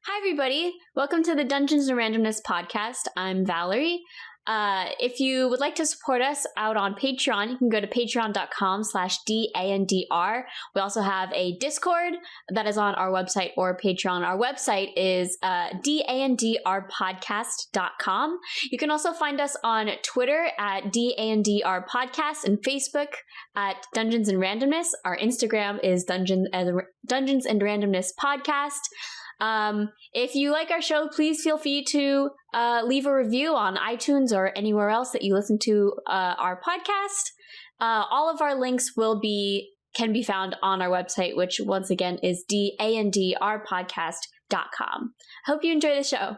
Hi, everybody. Welcome to the Dungeons and Randomness podcast. I'm Valerie. If you would like to support us out on Patreon, you can go to patreon.com/DANDR. We also have a Discord that is on our website or Patreon. Our website is dandrpodcast.com. You can also find us on Twitter at DANDR Podcast and Facebook at Dungeons and Randomness. Our Instagram is Dungeons and Randomness Podcast. If you like our show, please feel free to leave a review on iTunes or anywhere else that you listen to our podcast. All of our links can be found on our website, which once again is dandrpodcast.com. Hope you enjoy the show.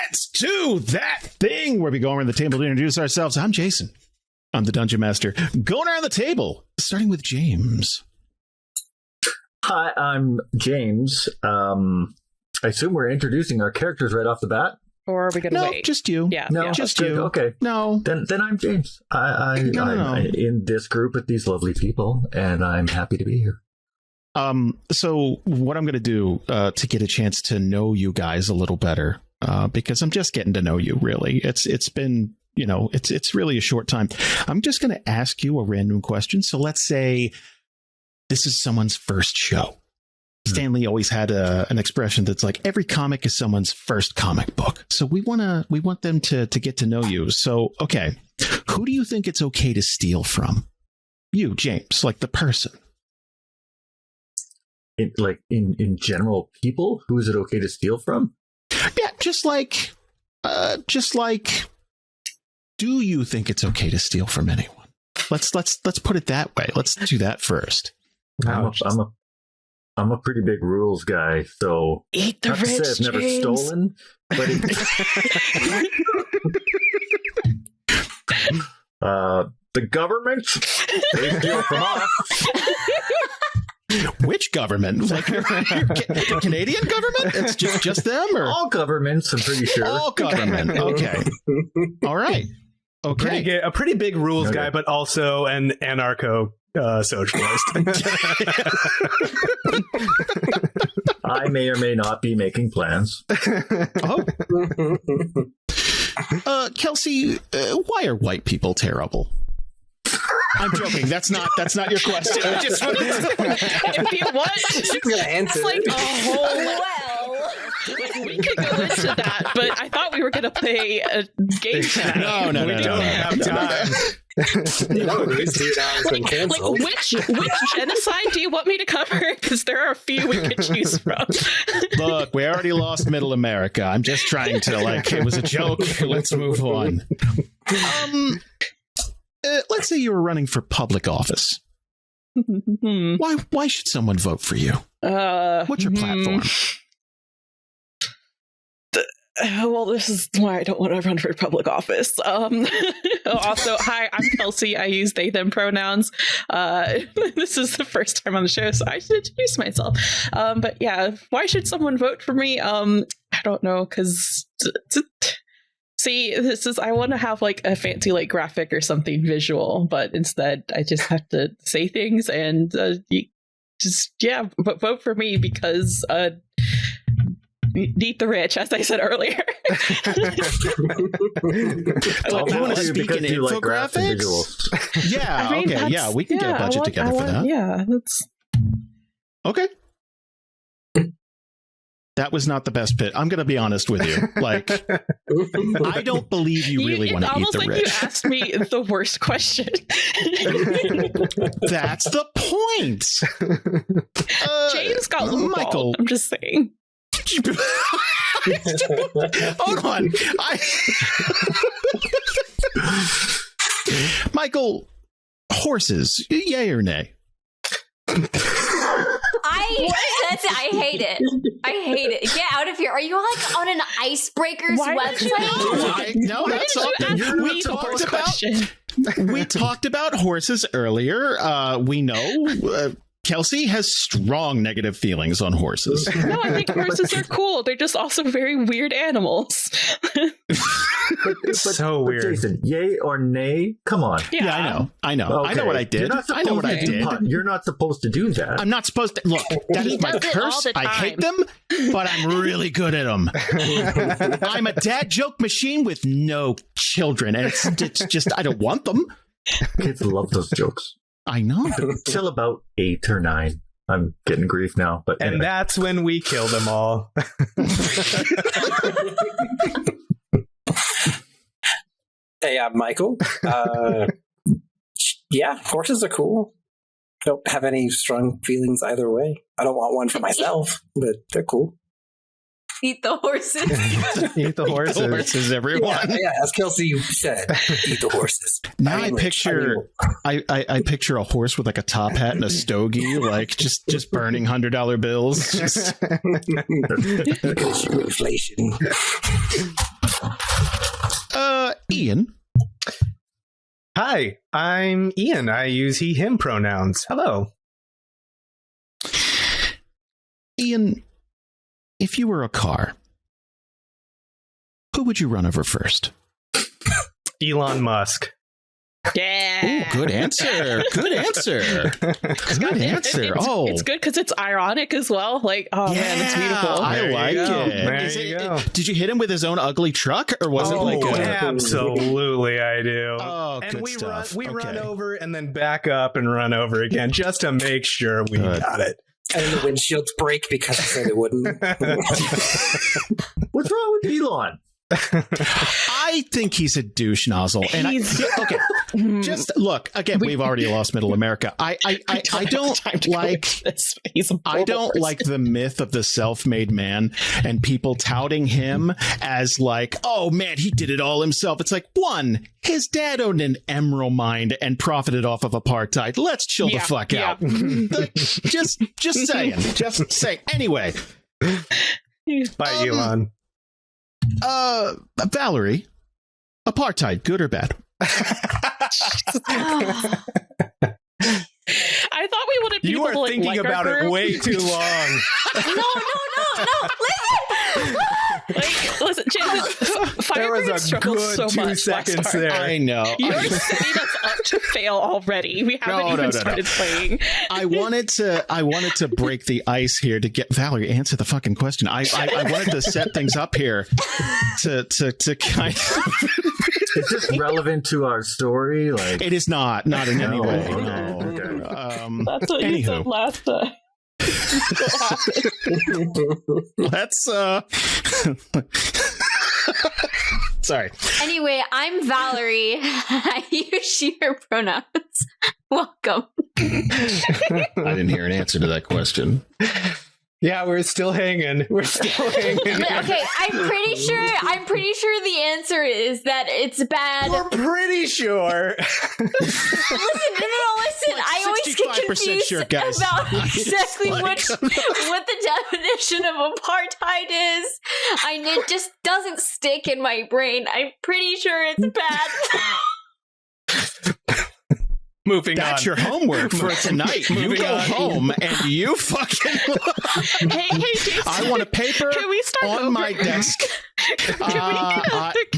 Let's do that thing where we go around the table to introduce ourselves. I'm Jason. I'm the Dungeon Master. Going around the table, starting with James. Hi, I'm James. I assume we're introducing our characters right off the bat? Or are we going to wait? No, just you. Yeah. No, just good. you. Okay. No. Then I'm James. I'm in this group with these lovely people, and I'm happy to be here. So what I'm going to do to get a chance to know you guys a little better, because I'm just getting to know you, really. It's been, it's really a short time. I'm just going to ask you a random question. So let's say this is someone's first show. Stanley always had an expression that's like every comic is someone's first comic book. So we want them to get to know you. So, okay, who do you think it's okay to steal from? You, James, like the person. In general, people, who is it okay to steal from? Yeah, just like, do you think it's okay to steal from anyone? Let's put it that way. Let's do that first. I'm a pretty big rules guy, so Eat the not to rich, say I've never James. stolen, but the government, they steal from us. Which government? Like the Canadian government? It's just them, or All governments, I'm pretty sure. all government? Okay, all right, okay. A pretty big rules Okay. guy, but also an anarcho socialist. I may or may not be making plans. Oh, Kelsey, why are white people terrible? I'm joking. That's not your question. I just wanted to... If you want, She's gonna answer it's like it. a whole. We could go into that, but I thought we were going to play a game tonight. No, We don't have time. No, these 2 hours been canceled. Which genocide do you want me to cover? Because there are a few we could choose from. Look, we already lost Middle America. I'm just trying to, it was a joke. Let's move on. Let's say you were running for public office. Why should someone vote for you? What's your platform? Well, this is why I don't want to run for public office. Also, hi, I'm Kelsey. I use they, them pronouns. This is the first time on the show, so I should introduce myself. But yeah, why should someone vote for me? I don't know, because see, I want to have a fancy graphic or something visual, but instead I just have to say things and but vote for me because eat the rich, as I said earlier. You want to speak in infographics? Yeah, okay, yeah, we can get a budget together for that. Yeah, that's okay. That was not the best bit. I'm going to be honest with you. I don't believe you really want to eat the rich. You asked me the worst question. That's the point. James got Michael. I'm just saying. Hold on. Michael, horses, yay or nay? I hate it. I hate it. Get out of here. Are you on an icebreakers website? No, that's not. We talked about horses earlier. We know Kelsey has strong negative feelings on horses. No, I think horses are cool. They're just also very weird animals. but so weird. Jason, yay or nay? Come on. Yeah, I know. Okay. I know what I did. I know what I did. You're not supposed to do that. I'm not supposed to. Look, that is my curse. I hate them, but I'm really good at them. I'm a dad joke machine with no children, and it's just I don't want them. Kids love those jokes. I know. Till about 8 or 9. I'm getting grief now, but and that's when we kill them all. Hey, I'm Michael. Yeah, horses are cool. Don't have any strong feelings either way. I don't want one for myself, but they're cool. Eat the horses. Eat the horses. Eat the horses, everyone. Yeah, as Kelsey said, eat the horses. Now I picture a horse with a top hat and a stogie, just burning $100 bills. Just... Look at the inflation. Ian. Hi, I'm Ian. I use he, him pronouns. Hello. Ian, if you were a car, who would you run over first? Elon Musk. Yeah. Ooh, good answer. Good answer. Good answer. It's good because it's ironic as well. Man, it's beautiful. I like it. There you go. Did you hit him with his own ugly truck, or was it like a... Absolutely, I do. Oh, and good we stuff. run over and then back up and run over again just to make sure we got it. And the windshields break because I said it wouldn't. What's wrong with Elon? I think he's a douche nozzle. And just look again. We've already lost Middle America. I don't like this. I don't like the myth of the self-made man and people touting him as oh man, he did it all himself. It's one, his dad owned an emerald mine and profited off of apartheid. Let's chill the fuck out. Just saying. Just saying. Anyway. Bye, Elon. Valerie, apartheid, good or bad? I thought we wanted people you are to thinking about it way too long. No. Listen, James, there was a good 2 seconds there. I know. You're setting us up to fail already. We haven't even started playing. I wanted to break the ice here to get Valerie answer the fucking question. I wanted to set things up here to kind of. Is this relevant to our story? It is not in any way. No. Okay. That's what you said last time. Let's Sorry. Anyway, I'm Valerie. I use she, her pronouns. Welcome. I didn't hear an answer to that question. Yeah, we're still hanging. We're still hanging. Okay, I'm pretty sure the answer is that it's bad. We're pretty sure. Listen. I always get 65% confused sure, guys. about exactly Like- what the definition of apartheid is. It just doesn't stick in my brain. I'm pretty sure it's bad. Moving That's on. your homework for tonight. You Moving go on. home and you fucking. Hey, Jason. I want a paper Can we start on over? my desk.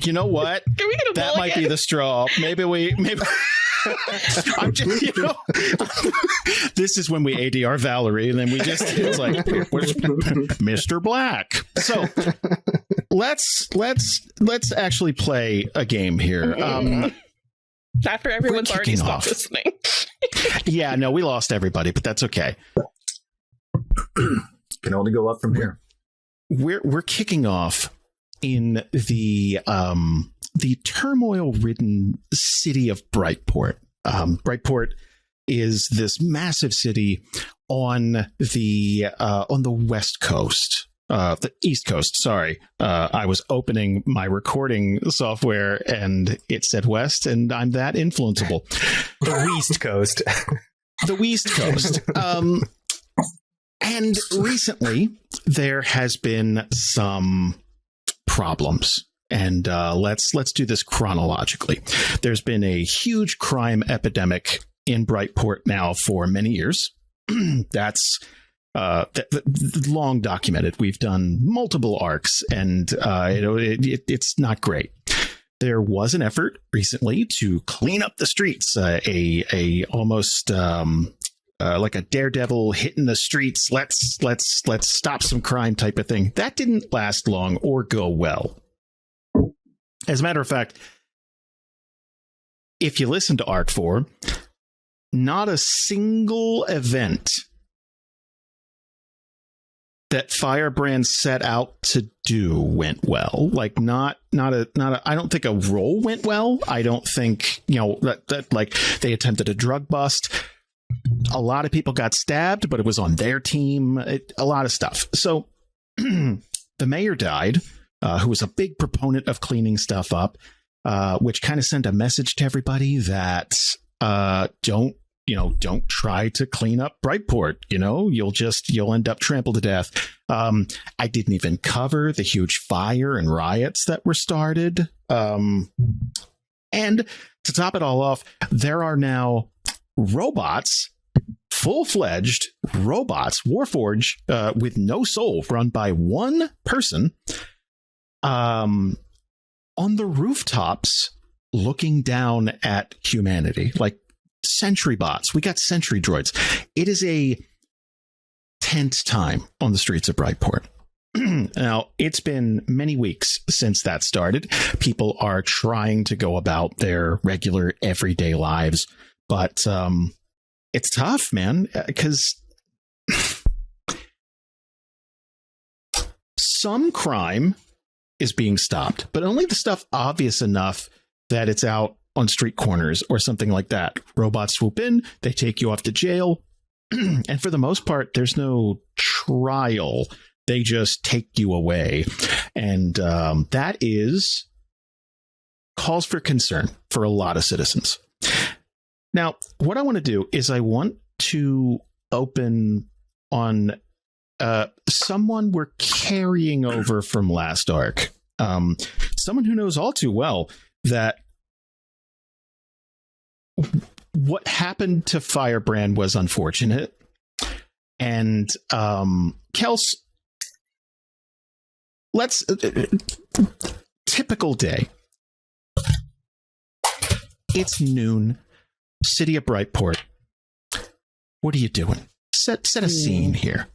You know what? Can we get a That mulligan? might be the straw. Maybe. I'm just, this is when we ADR Valerie, and then it's like, where's Mr. Black? So let's actually play a game here. After everyone's We're already kicking stopped off. listening. Yeah, no, we lost everybody, but that's okay. Can only go up from here. We're kicking off in the turmoil-ridden city of Brightport. Brightport is this massive city on the west coast. The East Coast, sorry. I was opening my recording software and it said West, and I'm that influenceable. The West Coast. The West Coast. And recently, there has been some problems. And let's do this chronologically. There's been a huge crime epidemic in Brightport now for many years. That's long documented. We've done multiple arcs, and it's not great. There was an effort recently to clean up the streets, a almost like a daredevil hitting the streets. Let's stop some crime type of thing. That didn't last long or go well. As a matter of fact, if you listen to Arc 4, not a single event that Firebrand set out to do went well. Like not a I don't think a role went well. I don't think, that like they attempted a drug bust. A lot of people got stabbed, but it was on their team. A lot of stuff. So the mayor died, who was a big proponent of cleaning stuff up, which kind of sent a message to everybody that don't try to clean up Brightport. You'll end up trampled to death. I didn't even cover the huge fire and riots that were started. And to top it all off, there are now robots, full-fledged robots, Warforge, with no soul, run by one person, on the rooftops looking down at humanity, like sentry bots. We got sentry droids. It is a tense time on the streets of Brightport. Now, it's been many weeks since that started. People are trying to go about their regular everyday lives, but it's tough, man, because some crime is being stopped, but only the stuff obvious enough that it's out on street corners or something like that. Robots swoop in, they take you off to jail, and for the most part, there's no trial. They just take you away. And that calls for concern for a lot of citizens. Now, what I want to do is I want to open on someone we're carrying over from last arc. Someone who knows all too well that what happened to Firebrand was unfortunate. And Kels, let's typical day. It's noon, city of Brightport. What are you doing? Set a scene here.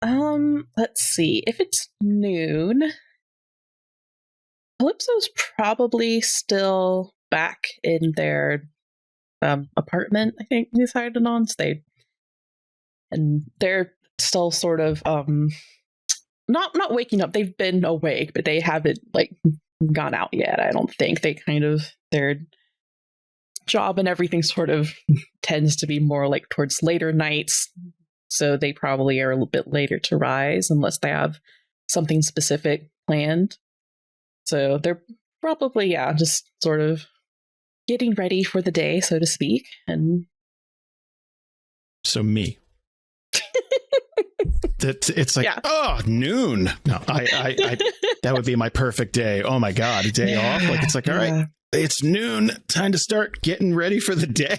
Let's see. If it's noon, Calypso's probably still back in their apartment, I think, decided on. And they're still sort of not waking up. They've been awake, but they haven't gone out yet. I don't think they their job and everything sort of tends to be more like towards later nights. So they probably are a little bit later to rise unless they have something specific planned. So they're probably, just sort of getting ready for the day, so to speak. And so me. It's like, noon. No, I that would be my perfect day. Oh my God, a day off. Like, it's like, all right, it's noon. Time to start getting ready for the day.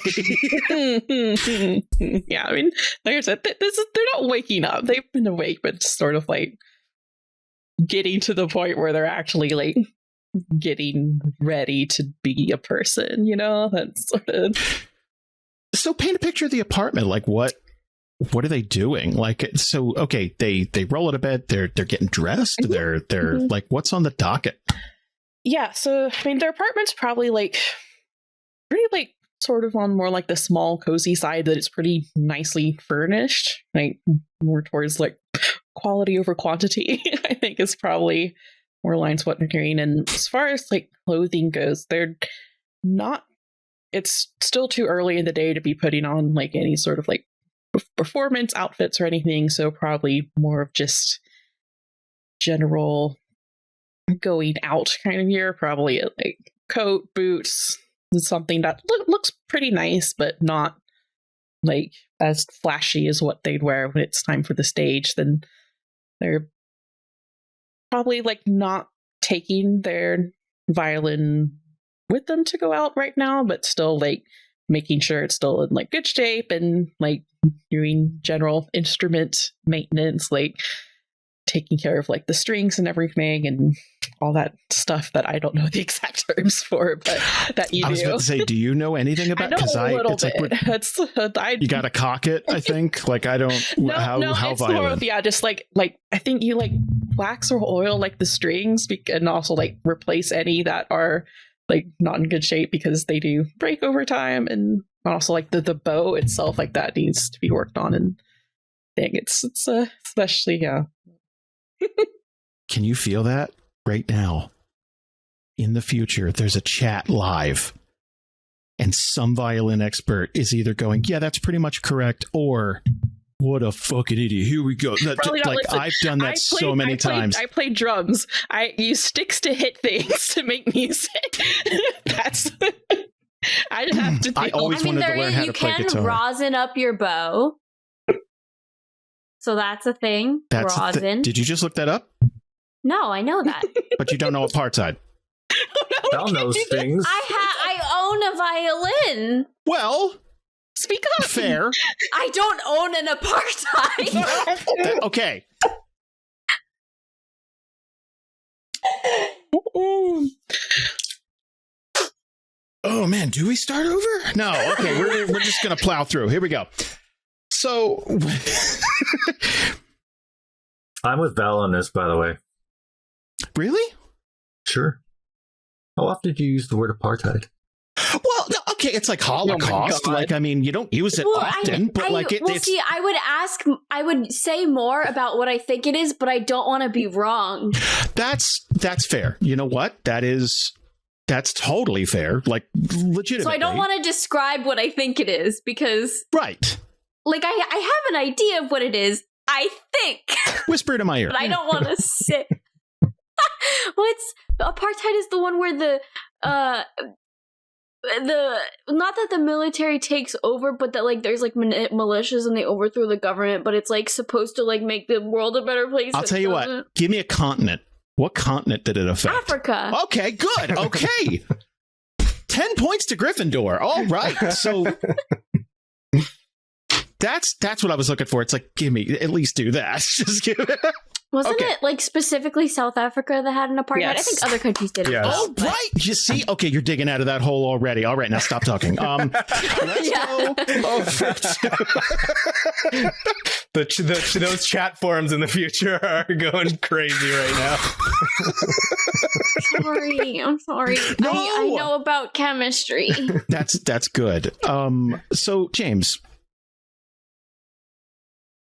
Yeah, I mean, like I said, they're not waking up. They've been awake, but it's sort of like getting to the point where they're actually like getting ready to be a person, That's sort of. So paint a picture of the apartment. Like, what are they doing? Like, so, okay, they roll out of bed. They're getting dressed. They're like, what's on the docket? Yeah. So, I mean, their apartment's probably like pretty like sort of on more like the small cozy side, that it's pretty nicely furnished, like more towards like quality over quantity. I think is probably more lines what they're doing. And as far as like clothing goes, they're not, it's still too early in the day to be putting on like any sort of like performance outfits or anything. So probably more of just general going out kind of gear, probably a like coat, boots, something that looks pretty nice, but not like as flashy as what they'd wear when it's time for the stage. Then they're probably like not taking their violin with them to go out right now, but still like making sure it's still in like good shape and like doing general instrument maintenance, like taking care of like the strings and everything and all that stuff that I don't know the exact terms for, but that you do. I was about to say, do you know anything about? Because a little bit. You got to cock it, I think. Like, I don't. how it's violent? More of, just like I think you like wax or oil like the strings, and also like replace any that are like not in good shape because they do break over time, and also like the bow itself, like that needs to be worked on. And thing, it's especially Can you feel that right now? In the future, there's a chat live, and some violin expert is either going, "Yeah, that's pretty much correct," or "What a fucking idiot! Here we go." I've done that so many times. I play drums. I use sticks to hit things to make music. That's. I have to. I always wanted to learn how to play guitar. You can rosin up your bow. So that's a thing. That's rosin. Did you just look that up? No, I know that. But you don't know apartheid. Val knows things. I own a violin. Well, speak up. Fair. I don't own an apartheid. Okay. Oh man, do we start over? No. Okay, we're just gonna plow through. Here we go. So, I'm with Val on this, by the way. Really? Sure. How often do you use the word apartheid? Well, okay, it's like Holocaust. Like, I mean, you don't use it often, but like it. See, I would say more about what I think it is, but I don't want to be wrong. That's fair. You know what? That's totally fair. Like, legitimately. So I don't want to describe what I think it is because, right? Like, I have an idea of what it is. I think. Whisper it in my ear. But I don't want to say. Apartheid is the one where the not that the military takes over, but that like there's like militias and they overthrow the government, but it's like supposed to like make the world a better place. I'll tell you what. Give me a continent. What continent did it affect? Africa. Okay, good. Okay. 10 points to Gryffindor. All right. So that's what I was looking for. It's like, give me, at least do that. Just give it. Wasn't it like specifically South Africa that had an apartheid? Yes. I think other countries did it. Yes. Oh, right. You see? Okay, you're digging out of that hole already. All right, now stop talking. Let's go over to... Those chat forums in the future are going crazy right now. I'm sorry. No! I know about chemistry. That's good. So, James.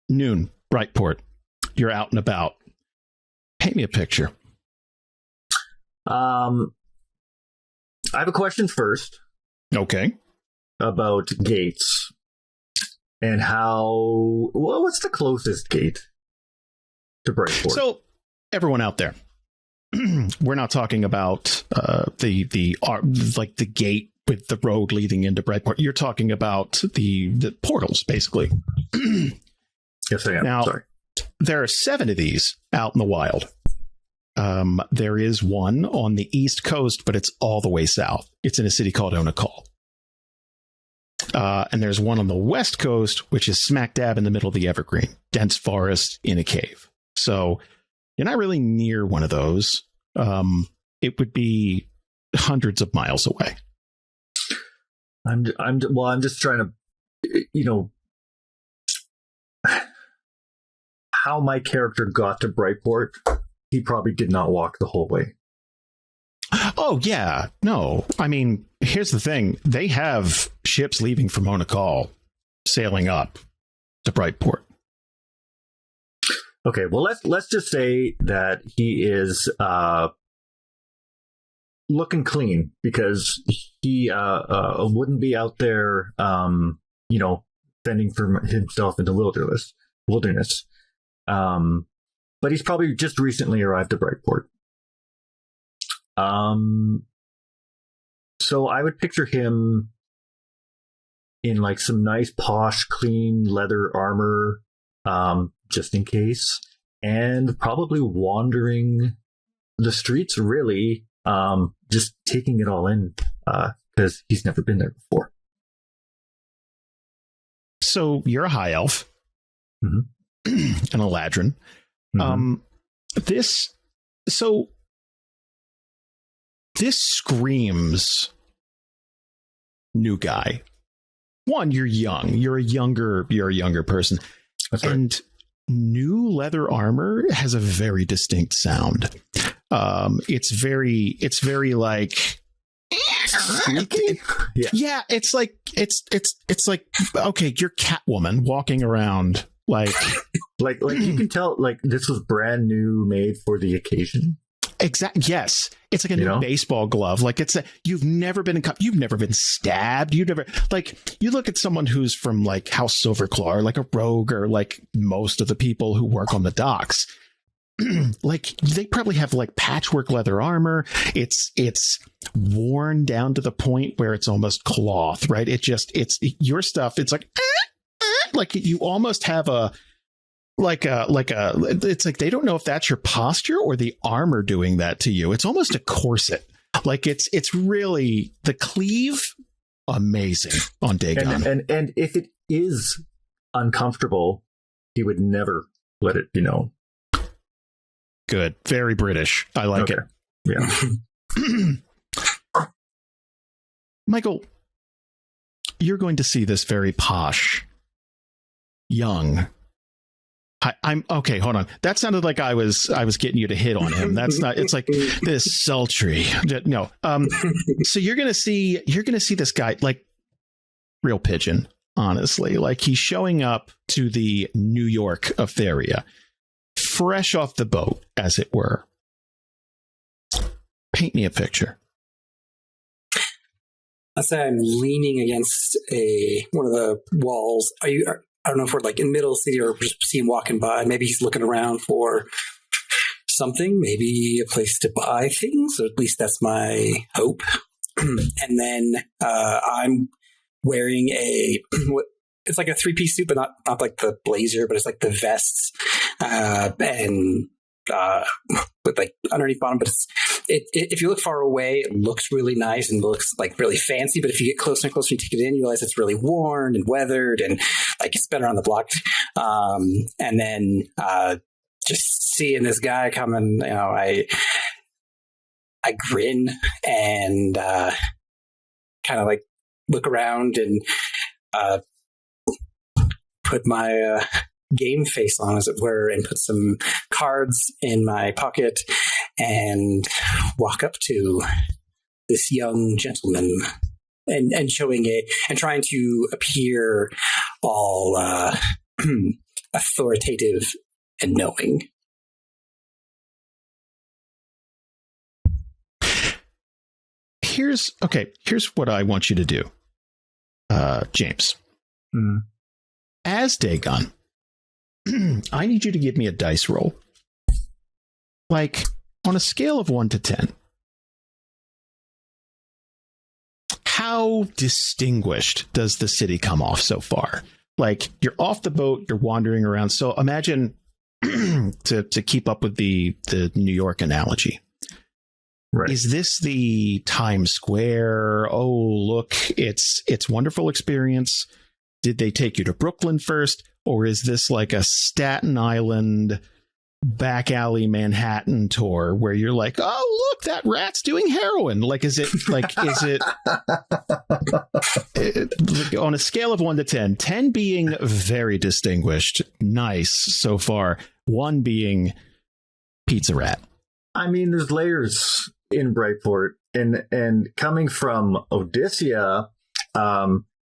Noon, Brightport. You're out and about. Paint me a picture. I have a question first. Okay. About gates and what's the closest gate to Brightport? So, everyone out there, we're not talking about the gate with the road leading into Brightport. You're talking about the portals, basically. Yes, I am. Now, sorry. There are 7 of these out in the wild. There is one on the East Coast, but it's all the way south. It's in a city called Onakal. And there's one on the West Coast, which is smack dab in the middle of the evergreen, dense forest in a cave. So you're not really near one of those. It would be hundreds of miles away. I'm just trying to, how my character got to Brightport. He probably did not walk the whole way. Oh, yeah. No, I mean, here's the thing. They have ships leaving from Onakal sailing up to Brightport. Okay, well, let's just say that he is looking clean because he wouldn't be out there, fending for himself in the wilderness. But he's probably just recently arrived to Brightport. So I would picture him in like some nice posh, clean leather armor, just in case, and probably wandering the streets, really, just taking it all in, because he's never been there before. So you're a high elf, Mm-hmm. an Eladrin. Mm-hmm. This screams new guy. One, you're young. You're a younger person. That's right. And new leather armor has a very distinct sound. It's very like Sneaky? yeah, it's like okay, you're Catwoman walking around like like you can tell like this was brand new, made for the occasion. Yes, it's like a new baseball glove. Like you've never been you've never been stabbed. You've never you look at someone who's from like House Silverclaw or like a rogue or like most of the people who work on the docks. Like they probably have like patchwork leather armor. It's worn down to the point where it's almost cloth, right? It's your stuff. It's like you almost have it's like they don't know if that's your posture or the armor doing that to you. It's almost a corset. Like it's really the cleave, amazing on Dagon. And if it is uncomfortable, he would never let it be known. Good, very British. I like it. Yeah. Michael, you're going to see this very posh, young. I'm okay. Hold on. That sounded like I was getting you to hit on him. That's not. It's like this sultry. No. So you're gonna see this guy like real pigeon. Honestly, like he's showing up to the New York Epheria, fresh off the boat, as it were. Paint me a picture. I say I'm leaning against one of the walls. I don't know if we're like in middle of the city or just see him walking by. Maybe he's looking around for something, maybe a place to buy things, or at least that's my hope. And then I'm wearing it's like a 3-piece suit, but not like the blazer, but it's like the vests and with like underneath bottom. But if you look far away, it looks really nice and looks like really fancy. But if you get closer and closer and take it in, you realize it's really worn and weathered and like it's been around the block. And then just seeing this guy coming, I grin and kind of like look around and put my game face on, as it were, and put some cards in my pocket and walk up to this young gentleman and showing it and trying to appear all authoritative and knowing. here's what I want you to do, James. As Dagon, I need you to give me a dice roll. Like, on a scale of 1 to 10, how distinguished does the city come off so far? Like, you're off the boat, you're wandering around. So imagine, to keep up with the New York analogy. Right. Is this the Times Square? Oh, look, it's wonderful experience. Did they take you to Brooklyn first? Or is this like a Staten Island back alley Manhattan tour where you're like, oh, look, that rat's doing heroin? Like, is it on a scale of 1 to 10, 10 being very distinguished, nice so far, 1 being pizza rat? I mean, there's layers in Brightport, and coming from Odysseia,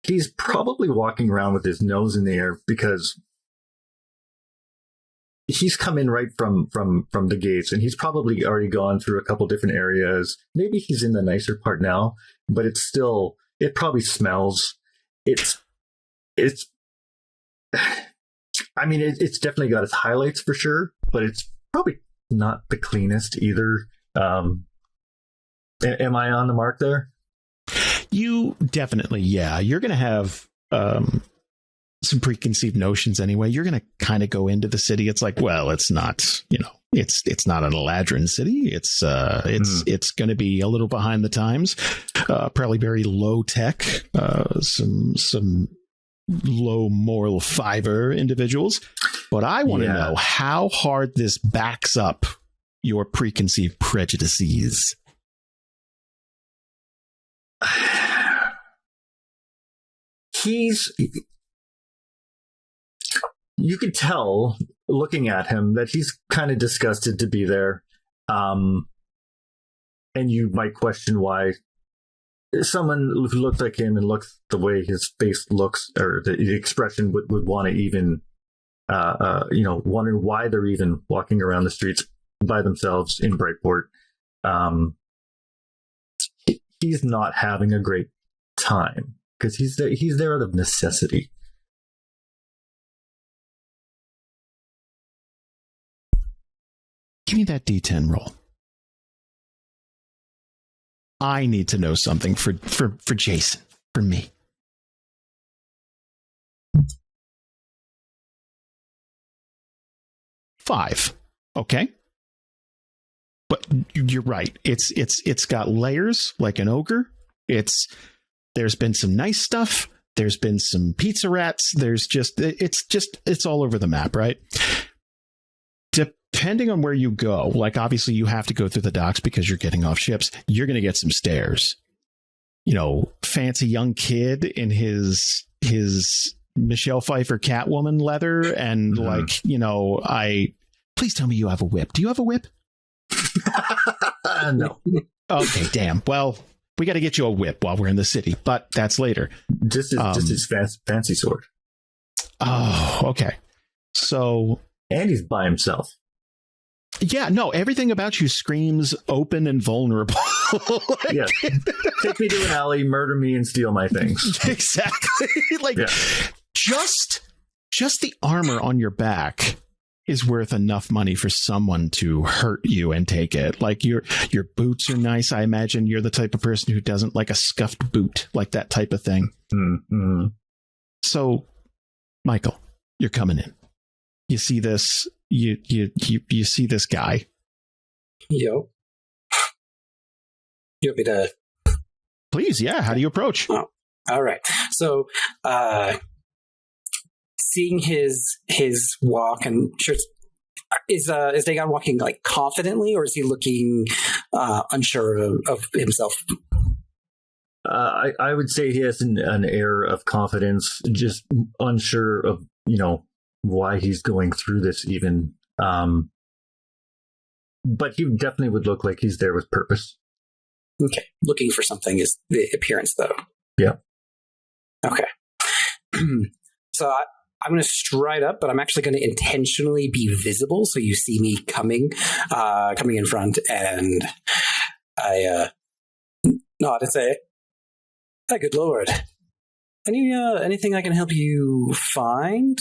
he's probably walking around with his nose in the air because he's come in right from the gates, and he's probably already gone through a couple different areas. Maybe he's in the nicer part now, but it probably smells. It's I mean, it's definitely got its highlights for sure, but it's probably not the cleanest either. Am I on the mark there? You definitely, yeah. You're going to have some preconceived notions anyway. You're going to kind of go into the city. It's like, well, it's not, it's not an Eladrin city. It's going to be a little behind the times, probably very low tech, some low moral fiber individuals. But I want to know how hard this backs up your preconceived prejudices. You could tell looking at him that he's kind of disgusted to be there. And you might question why someone who looks like him and looks the way his face looks, or the expression would want to even, wondering why they're even walking around the streets by themselves in Brightport. He's not having a great time because he's there out of necessity. Give me that D10 roll. I need to know something for Jason, for me. Five. Okay. But you're right. It's got layers like an ogre. There's been some nice stuff. There's been some pizza rats. It's all over the map, right? Depending on where you go, like obviously you have to go through the docks because you're getting off ships. You're going to get some stares. Fancy young kid in his Michelle Pfeiffer Catwoman leather, and please tell me you have a whip. Do you have a whip? No. Okay, damn. Well, we got to get you a whip while we're in the city, but that's later. Just his fancy sword. Oh, okay. So, and he's by himself. Yeah, no, everything about you screams open and vulnerable. Yeah. Take me to an alley, murder me, and steal my things. Exactly. Just the armor on your back is worth enough money for someone to hurt you and take it. Like your boots are nice. I imagine you're the type of person who doesn't like a scuffed boot, like that type of thing. Mm-hmm. So, Michael, you're coming in. You see this. You see this guy. Yo. You want me to? Please, yeah. How do you approach? Oh, all right. So, seeing his walk and shirts, is Dagon walking like confidently, or is he looking unsure of himself? I would say he has an air of confidence, just unsure of why he's going through this even. But he definitely would look like he's there with purpose. Okay. Looking for something is the appearance, though. Yeah. Okay. So I'm going to stride up, but I'm actually going to intentionally be visible, so you see me coming in front, and I nod and say, good lord. Anything I can help you find,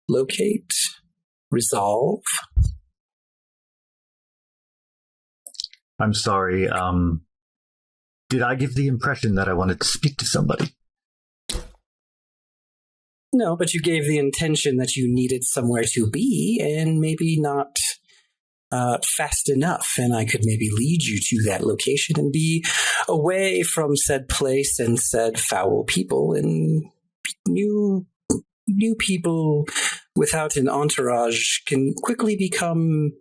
locate, resolve? I'm sorry, did I give the impression that I wanted to speak to somebody? No, but you gave the intention that you needed somewhere to be, and maybe not fast enough, and I could maybe lead you to that location and be away from said place and said foul people, and new people without an entourage can quickly become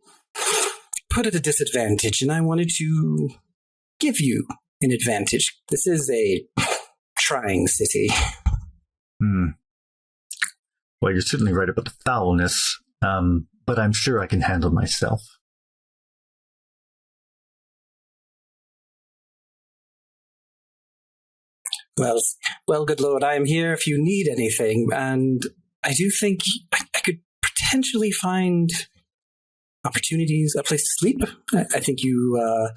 put at a disadvantage, and I wanted to give you an advantage. This is a trying city. Well, you're certainly right about the foulness, but I'm sure I can handle myself. Well, good lord, I am here if you need anything, and I do think I could potentially find opportunities, a place to sleep. I think you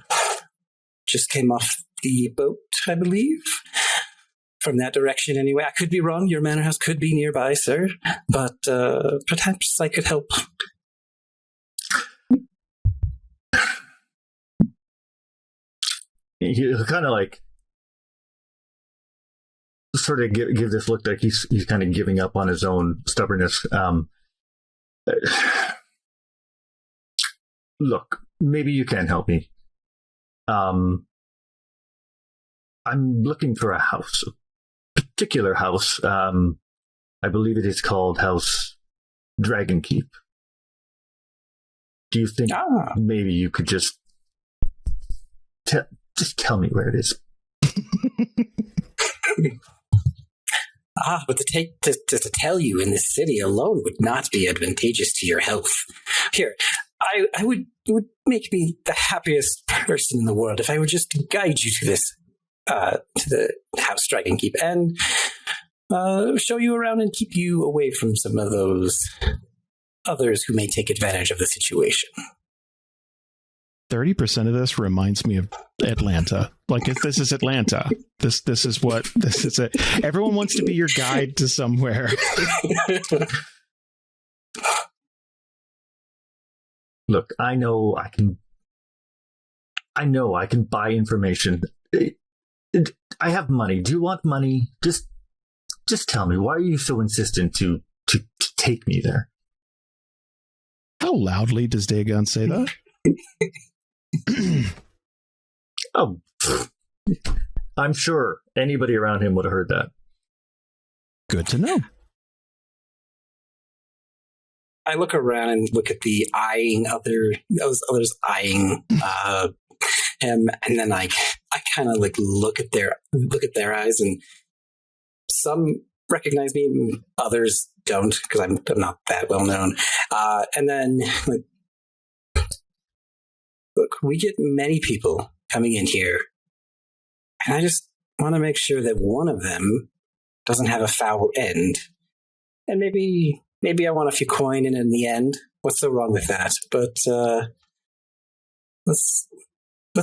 just came off the boat, I believe. From that direction, anyway. I could be wrong. Your manor house could be nearby, sir. But perhaps I could help. He'll kind of like sort of give this look like he's kind of giving up on his own stubbornness. Look, maybe you can help me. I'm looking for a house, a particular house. I believe it is called House Dragonkeep. Do you think maybe you could just tell me where it is? But to tell you in this city alone would not be advantageous to your health. Here, it would make me the happiest person in the world if I would just guide you to this, to the House Dragonkeep, and show you around and keep you away from some of those others who may take advantage of the situation. 30% of this reminds me of Atlanta. Like, if this is Atlanta, this is it. Everyone wants to be your guide to somewhere. Look, I know I can buy information. I have money. Do you want money? Just tell me, why are you so insistent to take me there? How loudly does Dagon say that? Oh, I'm sure anybody around him would have heard that. Good to know. I look around and look at the those others eyeing him, and then I kind of like look at their eyes, and some recognize me, and others don't because I'm not that well known. And then like, look, we get many people coming in here, and I just want to make sure that one of them doesn't have a foul end. And maybe I want a few coin in the end. What's so wrong with that? But let's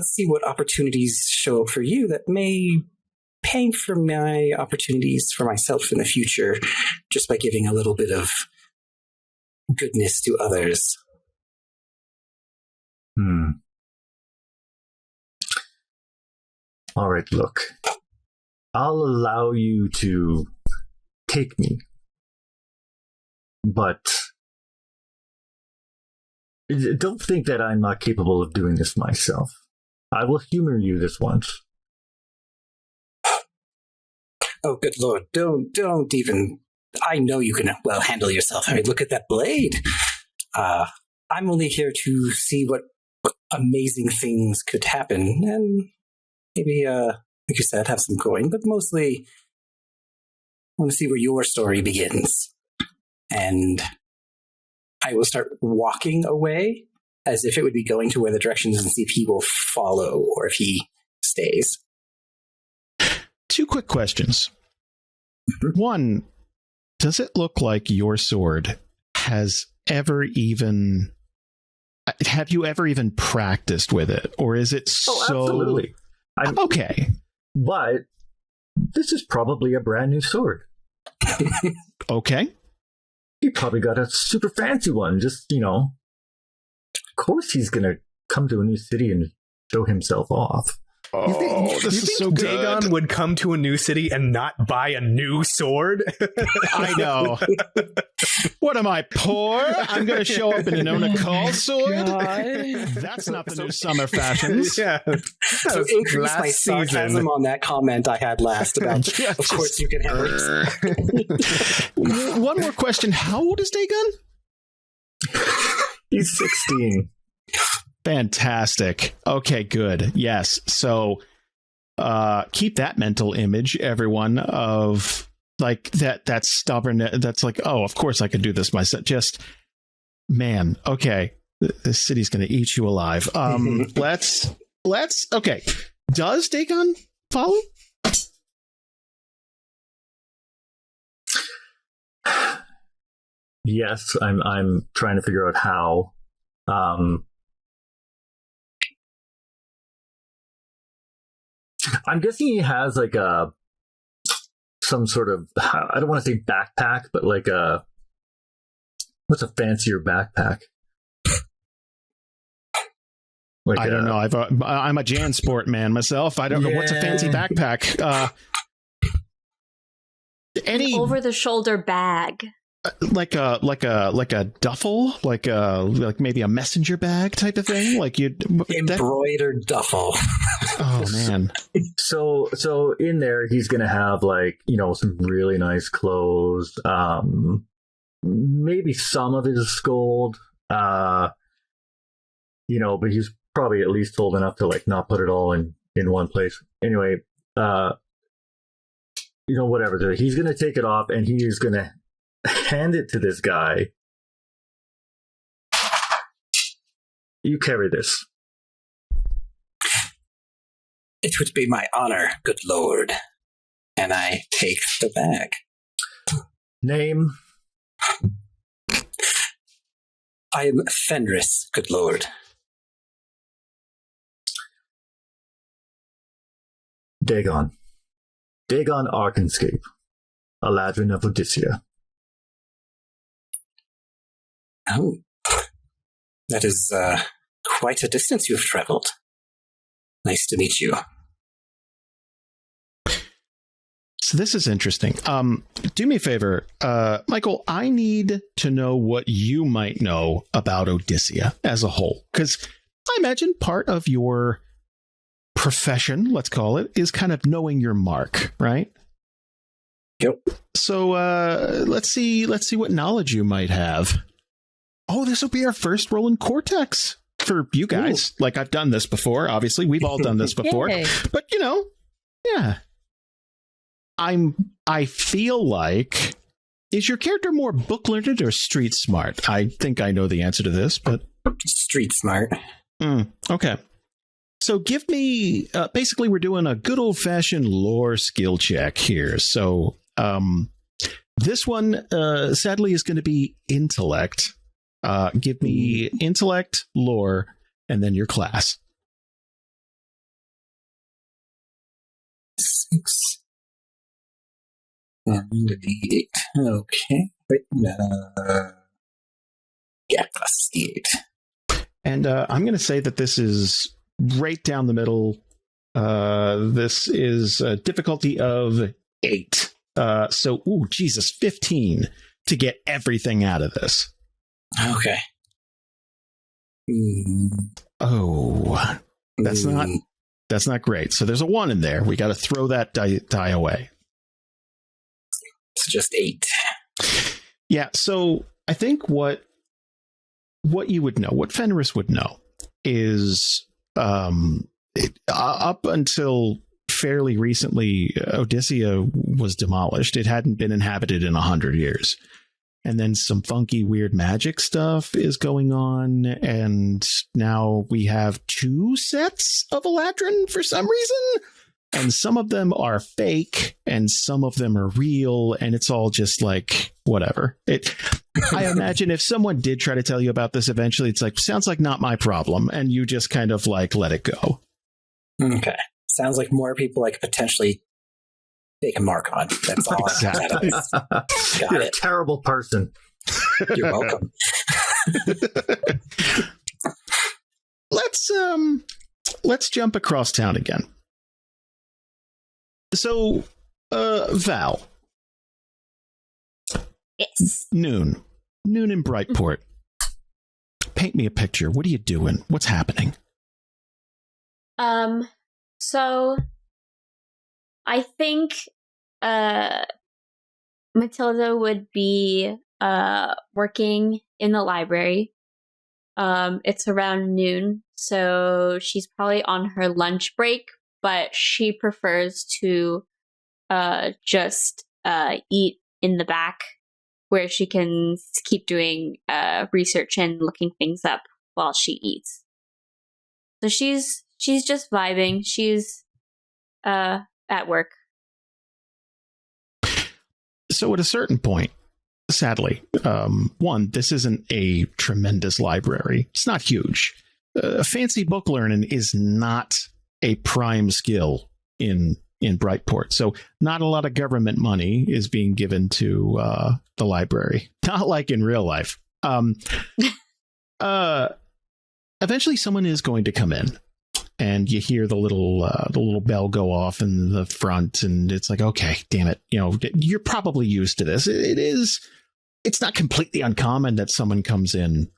see what opportunities show up for you that may pay for my opportunities for myself in the future, just by giving a little bit of goodness to others. All right, look. I'll allow you to take me. But don't think that I'm not capable of doing this myself. I will humor you this once. Oh, good lord. Don't even... I know you can well handle yourself. I mean, look at that blade. I'm only here to see what amazing things could happen. And maybe, like you said, have some coin. But mostly, I want to see where your story begins. And I will start walking away as if it would be going to where the direction is, and see if he will follow or if he stays. 2 quick questions. One, does it look like your sword has ever even... Have you ever even practiced with it? Or is it absolutely. Okay. But this is probably a brand new sword. Okay. He probably got a super fancy one. Just, of course he's going to come to a new city and show himself off. Oh, this is so good. Dagon would come to a new city and not buy a new sword? I know. What am I, poor? I'm going to show up in an Onakal sword? That's not the new summer fashions. Yeah. So increase my sarcasm on that comment I had last about, of course you can have it. One more question. How old is Dagon? He's 16. Fantastic. Okay, good. Yes. So keep that mental image, everyone, of like that stubborn. That's like, oh, of course I could do this myself. Just, man. Okay. This city's going to eat you alive. Let's. Okay. Does Dagon follow? Yes, I'm trying to figure out how. I'm guessing he has like some sort of, I don't want to say backpack, but like what's a fancier backpack? Like I don't know. I'm a Jansport man myself. I don't know what's a fancy backpack. An over-the-shoulder bag. Like a duffel, like maybe a messenger bag type of thing, like embroidered duffel. Oh man! So in there, he's gonna have like some really nice clothes, maybe some of his gold, but he's probably at least old enough to like not put it all in one place. Anyway, whatever. He's gonna take it off, and he is gonna hand it to this guy. You carry this. It would be my honor, good lord. And I take the bag. Name? I am Fenris, good lord. Dagon. Dagon Arkanscape. Eladrin of Odyssia. Oh, that is quite a distance you've traveled. Nice to meet you. So this is interesting. Do me a favor, Michael. I need to know what you might know about Odyssia as a whole, because I imagine part of your profession, let's call it, is kind of knowing your mark, right? Yep. So let's see what knowledge you might have. Oh, this will be our first roll in Cortex for you guys. Ooh. Like, I've done this before. Obviously, we've all done this before. But, yeah. I feel like, is your character more book learned or street smart? I think I know the answer to this, but street smart. Okay. So give me, basically, we're doing a good old fashioned lore skill check here. So this one, sadly, is going to be intellect. Give me intellect, lore, and then your class. 6 and 8. Okay. Wait, yeah, plus 8. And I'm going to say that this is right down the middle. This is a difficulty of 8. So, Jesus, 15 to get everything out of this. Okay. Oh, that's not great. So there's a 1 in there. We got to throw that die away. It's just 8. Yeah. So I think what you would know, what Fenris would know, is up until fairly recently, Odyssia was demolished. It hadn't been inhabited in 100 years. And then some funky, weird magic stuff is going on. And now we have 2 sets of Eladrin for some reason. And some of them are fake and some of them are real. And it's all just like, whatever. I imagine if someone did try to tell you about this eventually, it's like, sounds like not my problem. And you just kind of like let it go. Okay. sounds like more people like potentially make a mark on. That's all. Exactly. You're a terrible person. You're welcome. Let's jump across town again. So, Val. Yes. Noon in Brightport. Paint me a picture. What are you doing? What's happening? So I think Matilda would be working in the library. It's around noon, so she's probably on her lunch break, but she prefers to just eat in the back where she can keep doing research and looking things up while she eats. So she's just vibing. She's at work. So at a certain point, sadly, one, this isn't a tremendous library. It's not huge. Fancy book learning is not a prime skill in Brightport. So not a lot of government money is being given to the library. Not like in real life. Eventually someone is going to come in, and you hear the little bell go off in the front, and it's like, okay, damn it. You're probably used to this. It's not completely uncommon that someone comes in,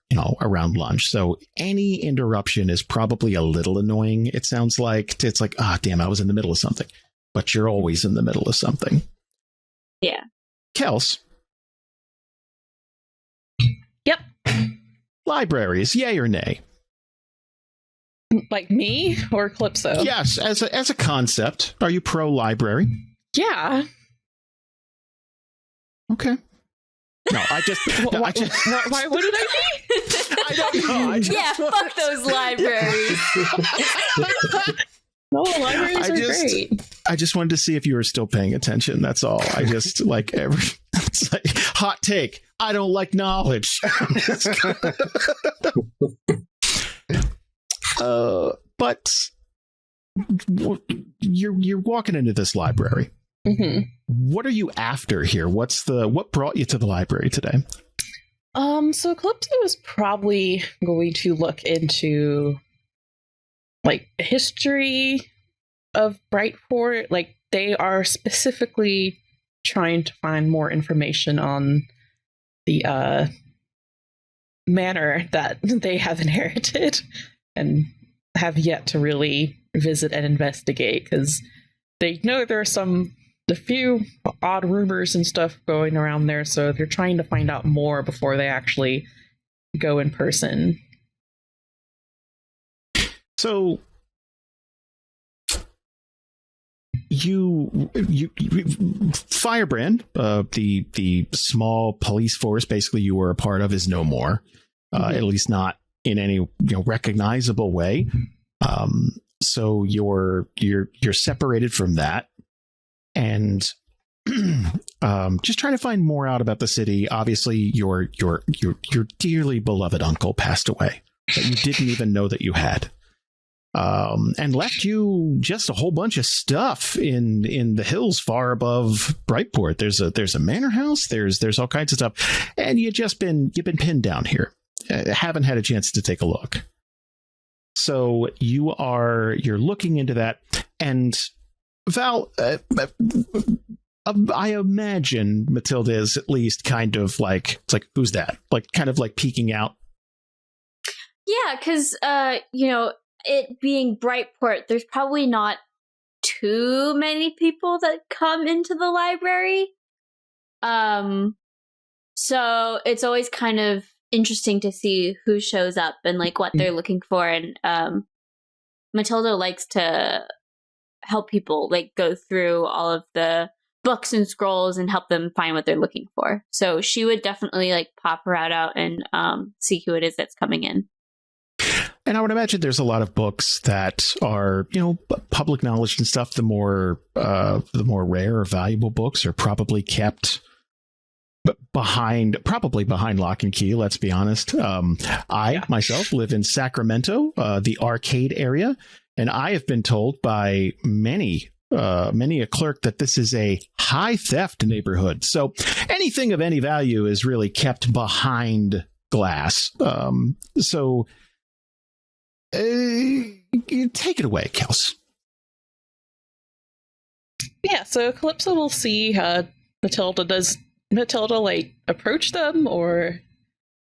around lunch. So any interruption is probably a little annoying. It sounds like it's like, damn, I was in the middle of something. But you're always in the middle of something. Yeah. Kels. Yep. Libraries, yay or nay? Like me or Calypso? Yes, as a concept. Are you pro library? Yeah. Okay. No, I just. Why wouldn't I be? I don't know. Fuck those libraries. No, libraries are great. I just wanted to see if you were still paying attention. That's all. I just it's like hot take. I don't like knowledge. But you're walking into this library. Mm-hmm. What are you after here? What brought you to the library today? So Calypso is probably going to look into like history of Brightport. Like they are specifically trying to find more information on the manor that they have inherited and have yet to really visit and investigate, because they know there are a few odd rumors and stuff going around there, so they're trying to find out more before they actually go in person. So you Firebrand, the small police force basically you were a part of, is no more, at least not in any recognizable way. So you're separated from that, and just trying to find more out about the city. Obviously, your dearly beloved uncle passed away that you didn't even know that you had. And left you just a whole bunch of stuff in the hills far above Brightport. There's a manor house. There's all kinds of stuff, and you've been pinned down here. Haven't had a chance to take a look. So you're looking into that, and Val, I imagine Matilda is at least kind of like, it's like, who's that? Like kind of like peeking out. Yeah, because it being Brightport, there's probably not too many people that come into the library. So it's always kind of interesting to see who shows up and like what they're looking for. And Matilda likes to help people like go through all of the books and scrolls and help them find what they're looking for. So she would definitely like pop her out and see who it is that's coming in. And I would imagine there's a lot of books that are, public knowledge and stuff. The more rare or valuable books are probably kept behind lock and key. Let's be honest. I myself live in Sacramento, the arcade area, And I have been told by many a clerk that this is a high theft neighborhood. So anything of any value is really kept behind glass. So take it away, Kels. Yeah, so Calypso will see Matilda. Does Matilda like approach them, or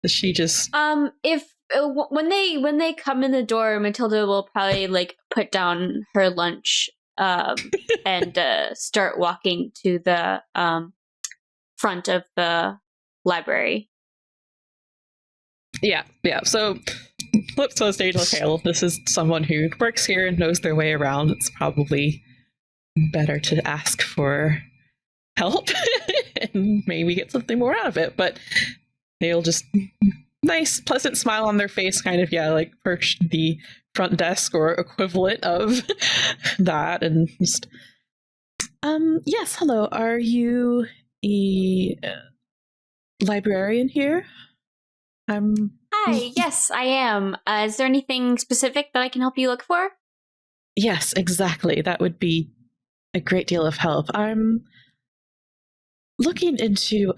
does she just if when they come in the door, Matilda will probably like put down her lunch and start walking to the front of the library. Yeah. So Calypso stays, okay, well, this is someone who works here and knows their way around. It's probably better to ask for help and maybe get something more out of it. But they'll just nice, pleasant smile on their face, kind of, like perch the front desk or equivalent of that, and just, yes, hello, are you a librarian here? Hi, yes, I am. Is there anything specific that I can help you look for? Yes, exactly. That would be a great deal of help. I'm looking into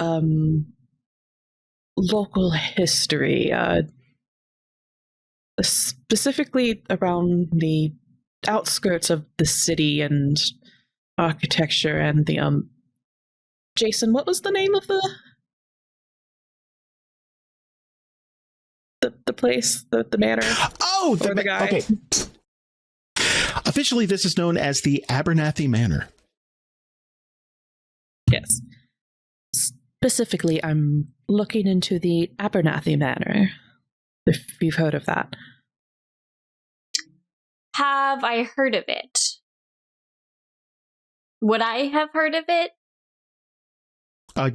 local history, specifically around the outskirts of the city and architecture and the Jason, what was the name of the place, the manor? Oh, the guy. Okay. Officially, this is known as the Abernathy Manor. Yes. Specifically, I'm looking into the Abernathy Manor, if you've heard of that. Have I heard of it? Would I have heard of it?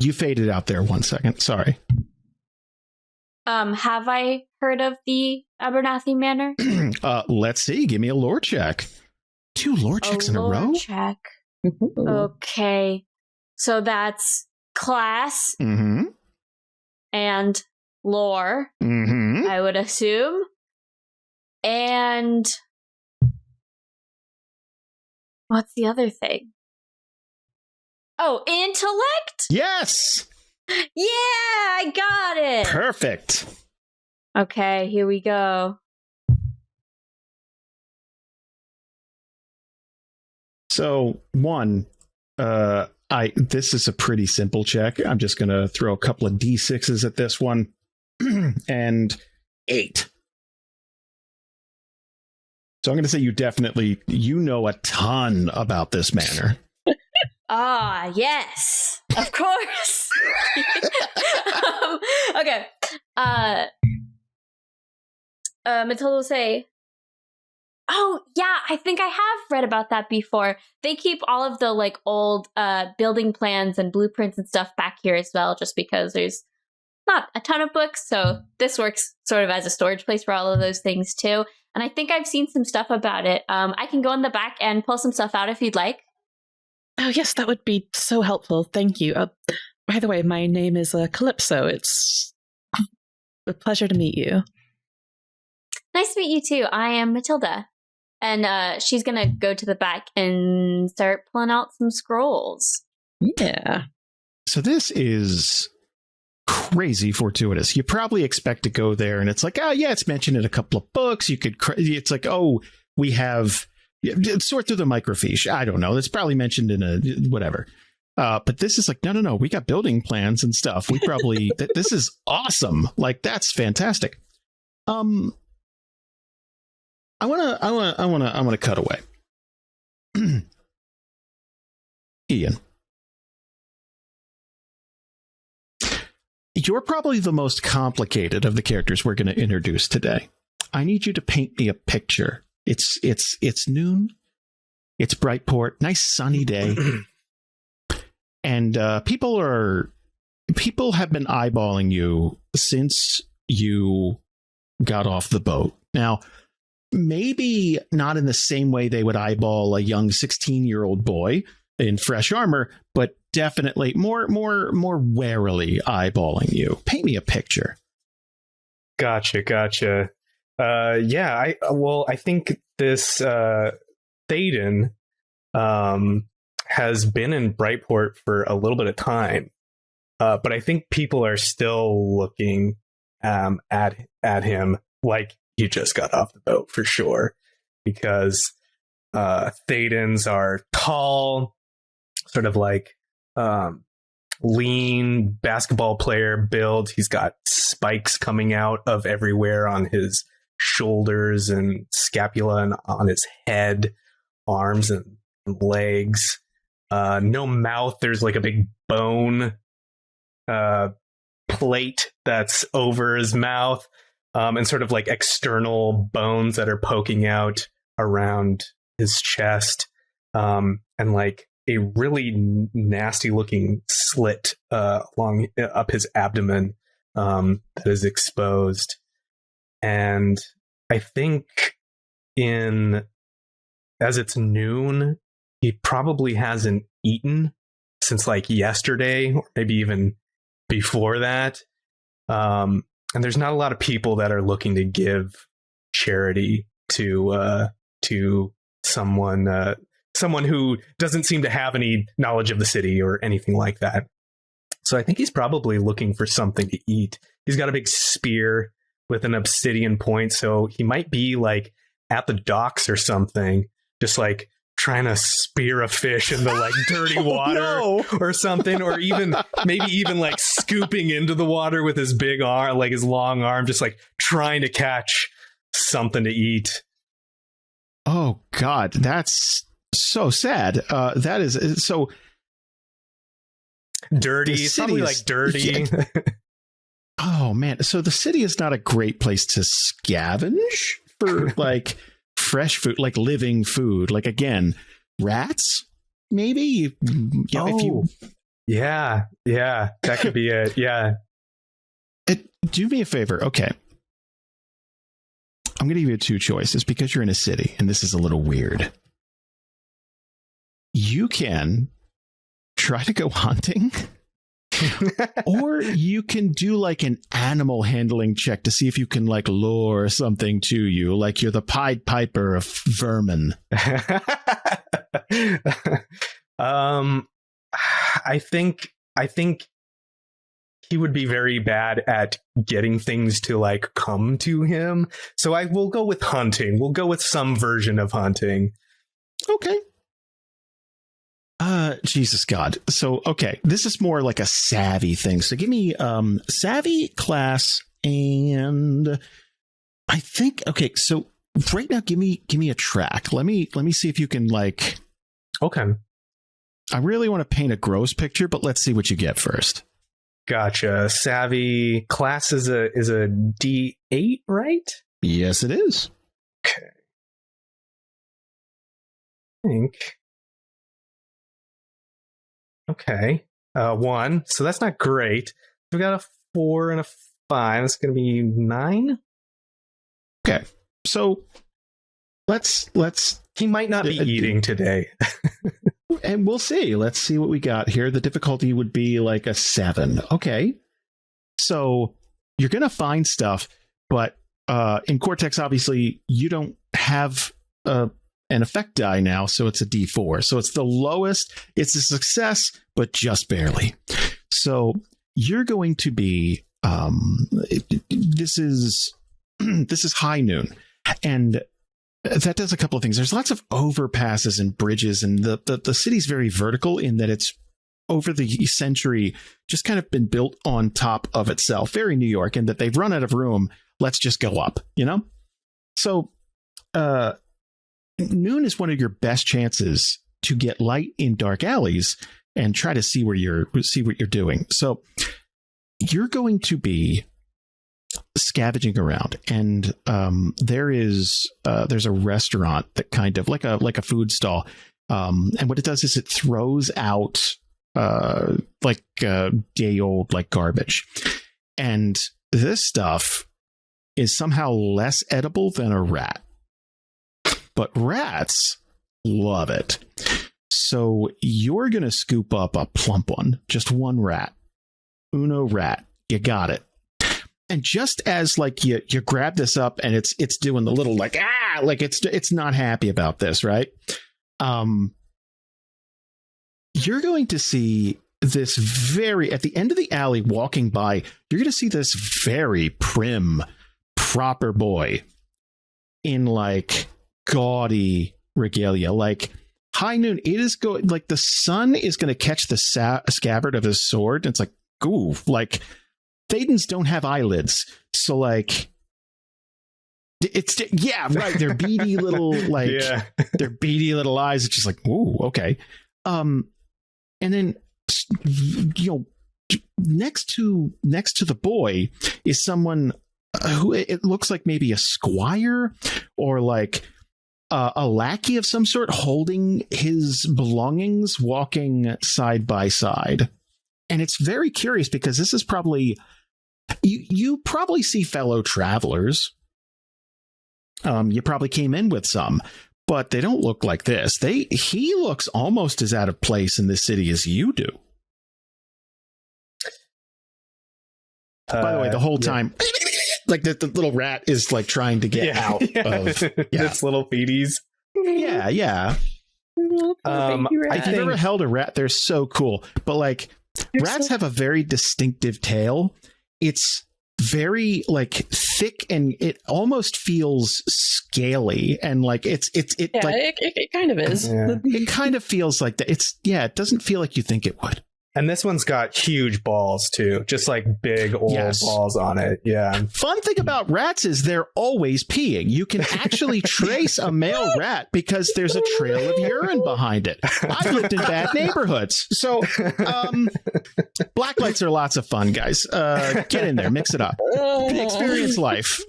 You faded out there 1 second. Sorry. Have I heard of the Abernathy Manor? Let's see. Give me a lore check. 2 lore checks in a row? Check. Okay. So that's class and lore, I would assume. And what's the other thing? Oh, intellect? Yes! Yeah, I got it! Perfect. Okay, here we go. So, 1, this is a pretty simple check. I'm just going to throw a couple of D6s at this one. And 8. So I'm going to say you know a ton about this manor. Ah, yes, of course. Okay. Matilda will say, oh, yeah, I think I have read about that before. They keep all of the like old building plans and blueprints and stuff back here as well, just because there's not a ton of books. So this works sort of as a storage place for all of those things too. And I think I've seen some stuff about it. I can go in the back and pull some stuff out if you'd like. Oh, yes, that would be so helpful. Thank you. By the way, my name is Calypso. It's a pleasure to meet you. Nice to meet you too. I am Matilda. And she's going to go to the back and start pulling out some scrolls. Yeah. So this is crazy fortuitous. You probably expect to go there and it's like, oh, yeah, it's mentioned in a couple of books. It's like, oh, we have... sort through the microfiche. I don't know. It's probably mentioned in a whatever. But this is like, no. We got building plans and stuff. We probably this is awesome. Like that's fantastic. I want to cut away. Ian, you're probably the most complicated of the characters we're going to introduce today. I need you to paint me a picture. It's noon. It's Brightport. Nice sunny day. And people have been eyeballing you since you got off the boat. Now, maybe not in the same way they would eyeball a young 16-year-old boy in fresh armor, but definitely more warily eyeballing you. Paint me a picture. Gotcha. I think this Thadden has been in Brightport for a little bit of time, but I think people are still looking at him like he just got off the boat for sure, because Thaddens are tall, sort of like lean basketball player build. He's got spikes coming out of everywhere on his shoulders and scapula and on his head, arms and legs. No mouth. There's like a big bone plate that's over his mouth, and sort of like external bones that are poking out around his chest, and like a really nasty looking slit along up his abdomen that is exposed. And I think as it's noon, he probably hasn't eaten since like yesterday, or maybe even before that. And there's not a lot of people that are looking to give charity to someone who doesn't seem to have any knowledge of the city or anything like that. So I think he's probably looking for something to eat. He's got a big spear with an obsidian point, so he might be like at the docks or something, just like trying to spear a fish in the like dirty water or something, or maybe even like scooping into the water with his big arm, like his long arm, just like trying to catch something to eat. Oh God, that's so sad. That is so dirty. It's probably like dirty. Yeah. Oh man, so the city is not a great place to scavenge for like fresh food, like living food. Like again, rats, maybe. Yeah, that could be it. Yeah. Do me a favor, okay? I'm going to give you two choices because you're in a city, and this is a little weird. You can try to go hunting. Or you can do like an animal handling check to see if you can like lure something to you, like you're the Pied Piper of vermin. I think he would be very bad at getting things to like come to him. So I will go with hunting. We'll go with some version of hunting. Okay. Jesus God. So, okay, this is more like a savvy thing. So give me savvy, class, and I think, okay, so right now give me a track. Let me see if you can like. Okay. I really want to paint a gross picture, but let's see what you get first. Gotcha. Savvy class is a D8, right? Yes, it is. Okay. I think. Okay. 1. So that's not great. We got a 4 and a 5. That's going to be 9. Okay. So let's. He might not be eating today. And we'll see. Let's see what we got here. The difficulty would be like a 7. Okay. So you're going to find stuff, but in Cortex, obviously, you don't have an effect die now, so it's a D4. So it's the lowest. It's a success, but just barely. So you're going to be this is high noon, and that does a couple of things. There's lots of overpasses and bridges, and the city's very vertical in that it's over the century just kind of been built on top of itself. Very New York, in that they've run out of room. Let's just go up, you know? So noon is one of your best chances to get light in dark alleys and try to see what you're doing. So you're going to be scavenging around, and there's a restaurant that kind of like a food stall, and what it does is it throws out like day old like garbage, and this stuff is somehow less edible than a rat, but rats love it. So you're gonna scoop up a plump one, just one rat, uno rat. You got it. And just as like you grab this up and it's doing the little like like it's not happy about this, right? You're going to see this very at the end of the alley walking by. You're going to see this very prim, proper boy in like gaudy regalia, like high noon. It is going like the sun is going to catch the scabbard of his sword. And it's like, ooh, like Thaddens don't have eyelids, so like it's right. They're beady little like they're beady little eyes. It's just like, ooh, okay. And then next to the boy is someone who it looks like maybe a squire or like a lackey of some sort holding his belongings, walking side by side. And it's very curious because this is probably you probably see fellow travelers. You probably came in with some, but they don't look like this. He looks almost as out of place in this city as you do. By the way, the whole time, like the little rat is like trying to get out of its little feeties. Yeah. If you've ever held a rat, they're so cool. But like rats have a very distinctive tail. It's very like thick and it almost feels scaly and like it kind of is. Yeah. It kind of feels like that. It doesn't feel like you think it would. And this one's got huge balls too, just like big old balls on it. Yeah. Fun thing about rats is they're always peeing. You can actually trace a male rat because there's a trail of urine behind it. I've lived in bad neighborhoods. So black lights are lots of fun, guys. Get in there, mix it up. Experience life.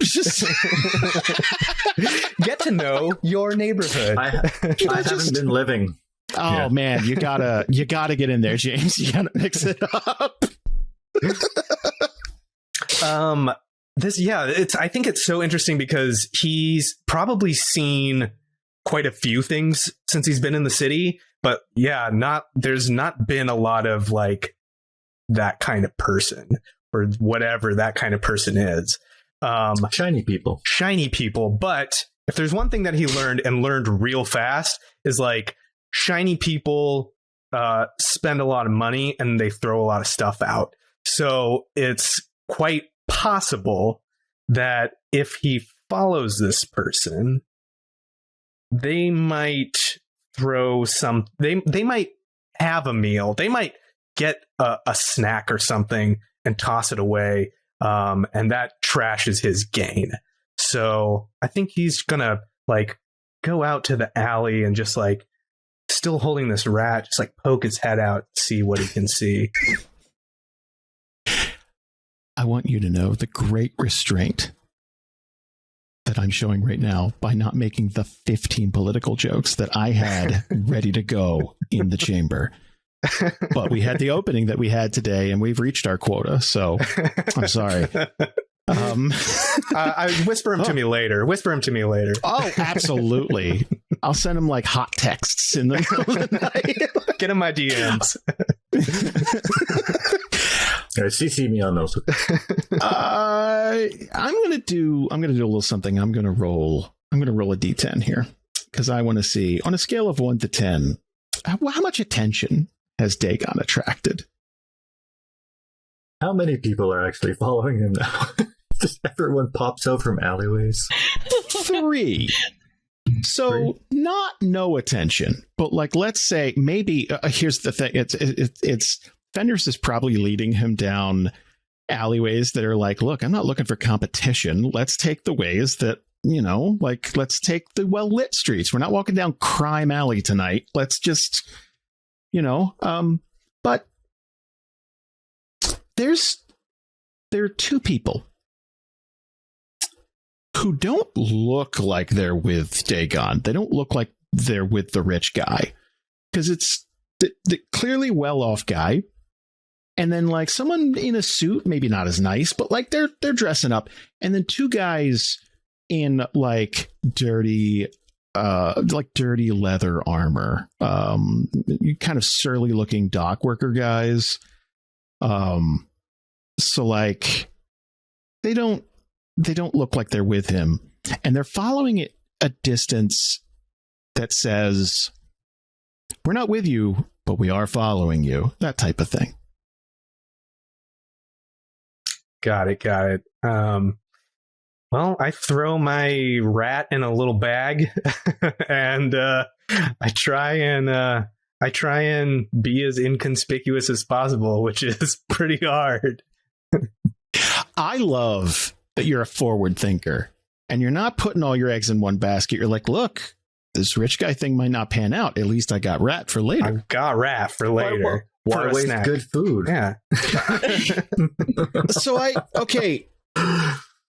Get to know your neighborhood. I haven't been living. Oh man, you gotta get in there, James. You gotta mix it up. I think it's so interesting because he's probably seen quite a few things since he's been in the city, but there's not been a lot of like that kind of person or whatever that kind of person is. Shiny people. But if there's one thing that he learned real fast is like, shiny people spend a lot of money and they throw a lot of stuff out. So it's quite possible that if he follows this person, they might throw some. They might have a meal. They might get a snack or something and toss it away, and that trashes his gain. So I think he's gonna like go out to the alley and just like, still holding this rat, just like poke his head out, see what he can see. I want you to know the great restraint that I'm showing right now by not making the 15 political jokes that I had ready to go in the chamber. But we had the opening that we had today and we've reached our quota. So I'm sorry. I whisper him to me later. Oh, absolutely. I'll send him like hot texts in the middle of the night. Get him my DMs. CC me on those. I'm gonna do a little something. I'm gonna roll a D10 here because I want to see on a scale of 1 to 10 how much attention has Dagon attracted. How many people are actually following him now? Just everyone pops out from alleyways. 3. So not no attention, but like let's say maybe here's the thing. It's Fenris is probably leading him down alleyways that are like, look, I'm not looking for competition. Let's take the ways that, like let's take the well-lit streets. We're not walking down Crime Alley tonight. Let's just, but there are 2 people who don't look like they're with Dagon. They don't look like they're with the rich guy because it's the clearly well-off guy. And then like someone in a suit, maybe not as nice, but like they're dressing up. And then 2 guys in like dirty leather armor, kind of surly looking dock worker guys. So like they don't look like they're with him, and they're following it a distance that says, "We're not with you, but we are following you." That type of thing. Got it. Well, I throw my rat in a little bag, and I try and be as inconspicuous as possible, which is pretty hard. I love that you're a forward thinker, and you're not putting all your eggs in one basket. You're like, look, this rich guy thing might not pan out. At least I got rat for later. I've got rat for later. Why waste snack. good food? Yeah. So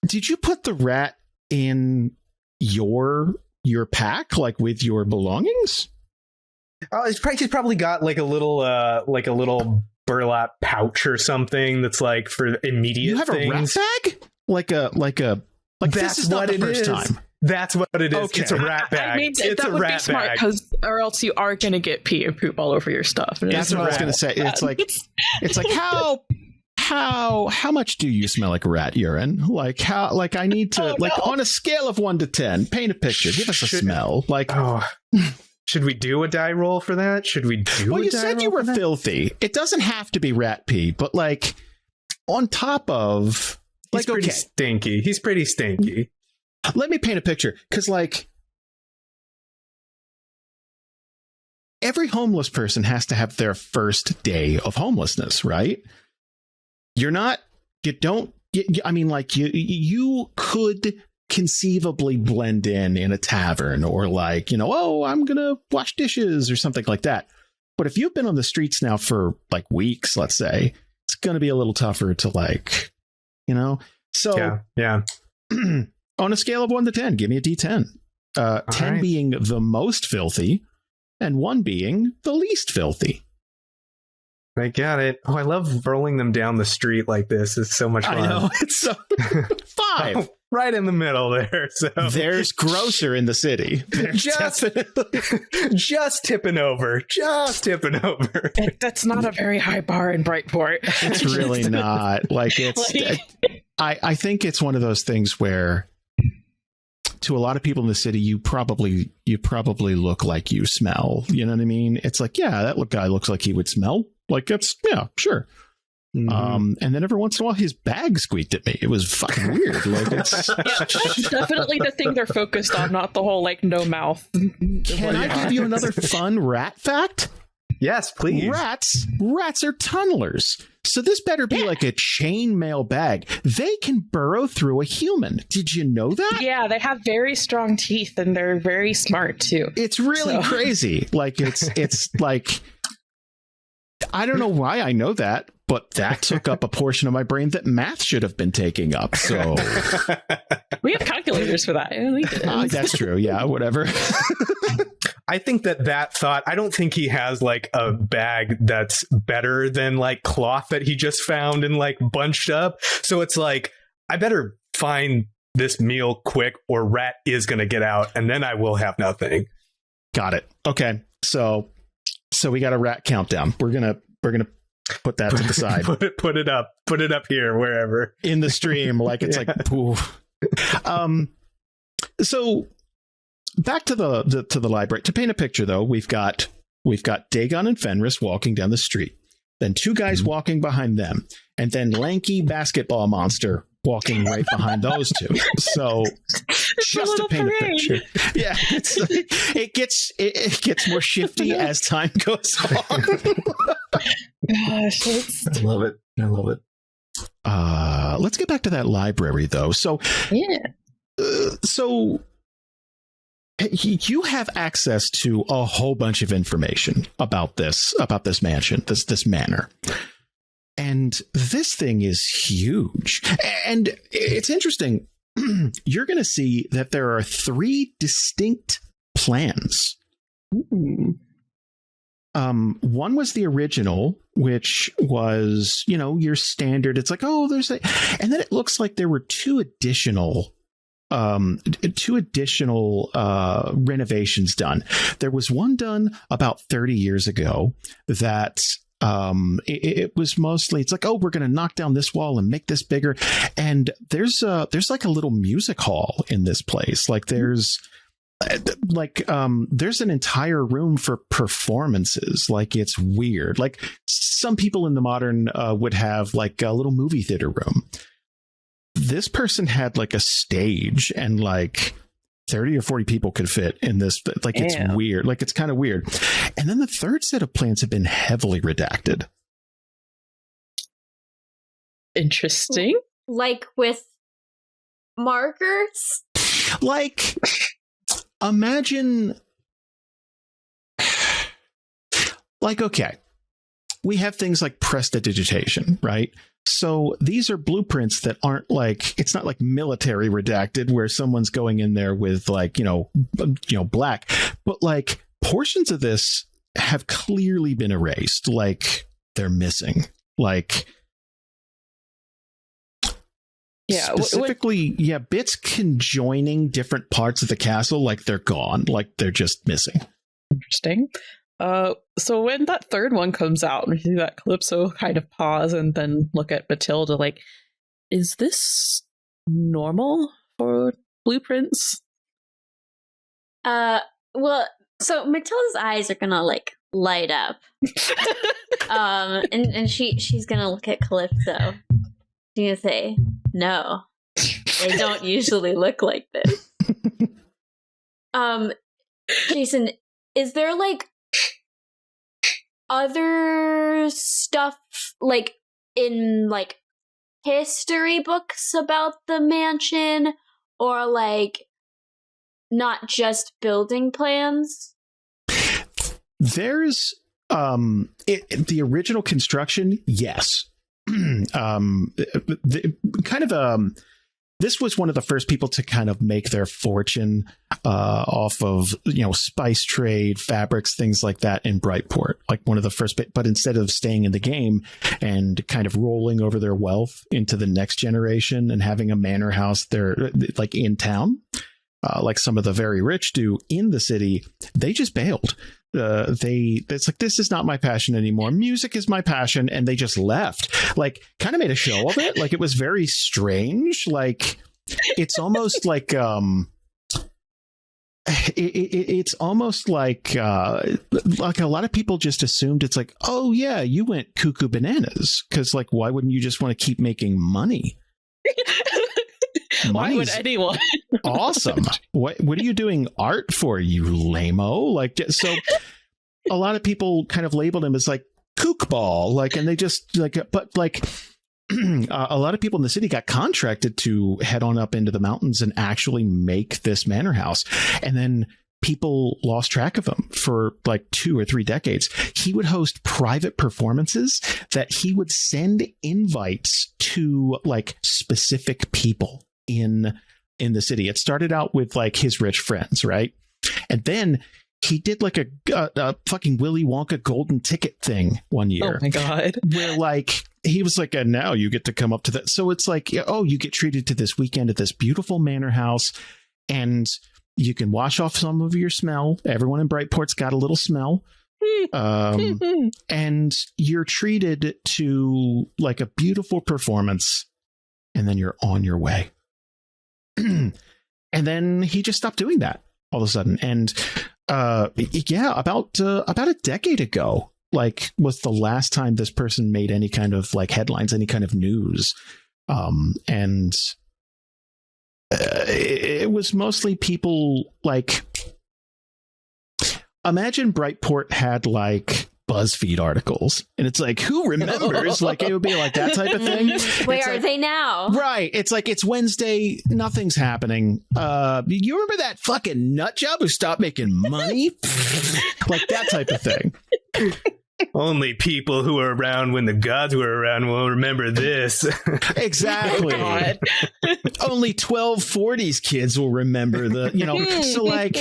did you put the rat in your pack, like with your belongings? Oh, he's probably got like a little burlap pouch or something that's like for immediate You have things. a rat bag? Like That's this is not what the it first is. time. That's what it is. Okay. It's a rat bag. I mean, it's that a would be rat smart, bag. or else you are going to get pee and poop all over your stuff. That's what I was going to say. It's like how much do you smell like rat urine? Like I need to on a scale of 1 to 10, paint a picture. Give us a smell. Like, should we do a die roll for that? Should we do? Well, you said you were filthy. It doesn't have to be rat pee, but like on top of, he's pretty stinky. He's pretty stinky. Let me paint a picture, because like every homeless person has to have their first day of homelessness, right? You could conceivably blend in a tavern, or like, I'm gonna wash dishes or something like that. But if you've been on the streets now for like weeks, let's say, it's gonna be a little tougher to like, so yeah. On a scale of 1 to 10, give me a D10. 10 right. being the most filthy, and 1 being the least filthy. I got it. Oh, I love rolling them down the street like this. It's so much fun. I know. It's so 5. Right in the middle there. So there's grocer in the city. Just tipping over. That's not a very high bar in Brightport. It's really not. Like I think it's one of those things where, to a lot of people in the city, you probably look like you smell. You know what I mean? It's like, yeah, that guy looks like he would smell. Like, it's, yeah, sure. Mm-hmm. And then every once in a while, his bag squeaked at me. It was fucking weird. Like, it's that's definitely the thing they're focused on, not the whole like no mouth. Can I give you another fun rat fact? Yes, please. Rats are tunnelers. So this better be like a chainmail bag. They can burrow through a human. Did you know that? Yeah, they have very strong teeth, and they're very smart too. It's really crazy. Like it's like, I don't know why I know that, but that took up a portion of my brain that math should have been taking up. So we have calculators for that. That's true. Yeah, whatever. I think that thought, I don't think he has like a bag that's better than like cloth that he just found and like bunched up. So it's like, I better find this meal quick or rat is going to get out, and then I will have nothing. Got it. Okay. So we got a rat countdown. We're going to put that to the side. Put it up here, wherever in the stream. Like it's like, poof. So back to the library. To paint a picture, though, we've got Dagon and Fenris walking down the street, then 2 guys walking behind them, and then lanky basketball monster walking right behind those 2. So just to paint a picture, yeah, it's like, it gets more shifty as time goes on. Gosh, I love it. Let's get back to that library, though. So so you have access to a whole bunch of information about this mansion, this manor. And this thing is huge. And it's interesting. You're going to see that there are 3 distinct plans. Ooh. One was the original, which was, your standard. It's like, and then it looks like there were 2 additional renovations done. There was one done about 30 years ago that It was mostly, it's like, oh, we're going to knock down this wall and make this bigger. And there's like a little music hall in this place. Like there's an entire room for performances. Like it's weird. Like some people in the modern would have like a little movie theater room. This person had like a stage, and like 30 or 40 people could fit in this. Like it's weird. Like it's kind of weird. And then the third set of plans have been heavily redacted. Interesting. Like with markers? Like, imagine, like, okay, we have things like prestidigitation, right? So these are blueprints that aren't like, it's not like military redacted where someone's going in there with like, black, but like portions of this have clearly been erased. Like they're missing. Like, yeah, specifically, bits conjoining different parts of the castle, like they're gone, like they're just missing. Interesting. So when that third one comes out, we see that Calypso kind of pause and then look at Matilda like, is this normal for blueprints? Well, so Matilda's eyes are gonna like light up. And she's gonna look at Calypso. She's gonna say, no, they don't usually look like this. Jason, is there like other stuff like in like history books about the mansion, or like not just building plans? There's the original construction, yes. This was one of the first people to kind of make their fortune off of, spice trade, fabrics, things like that in Brightport. Like one of the first, but instead of staying in the game and kind of rolling over their wealth into the next generation and having a manor house there, like in town, like some of the very rich do in the city, they just bailed. It's like, this is not my passion anymore. Music is my passion. And they just left, like kind of made a show of it. Like it was very strange. Like it's almost like, it's almost like a lot of people just assumed it's like, oh yeah, you went cuckoo bananas. Cause like, why wouldn't you just want to keep making money? Why would anyone? Awesome. What are you doing art for, you lame-o? Like, so a lot of people kind of labeled him as like kookball, like, and they just like, but like a lot of people in the city got contracted to head on up into the mountains and actually make this manor house. And then people lost track of him for like 2 or 3 decades. He would host private performances that he would send invites to like specific people in the city. It started out with like his rich friends, right? And then he did like a fucking Willy Wonka golden ticket thing one year. Oh my God. Where like he was like, and now you get to come up to that. So it's like, oh, you get treated to this weekend at this beautiful manor house, and you can wash off some of your smell. Everyone in Brightport's got a little smell. And you're treated to like a beautiful performance, and then you're on your way. And then he just stopped doing that all of a sudden. And about a decade ago, like, was the last time this person made any kind of like headlines, any kind of news. And it was mostly people like, imagine Brightport had like BuzzFeed articles, and it's like, who remembers? Like, it would be like that type of thing. Where are they now? Right. It's like, it's Wednesday, nothing's happening. You remember that fucking nut job who stopped making money? Like that type of thing. Only people who were around when the gods were around will remember this. Exactly. God. Only 1240s kids will remember so like,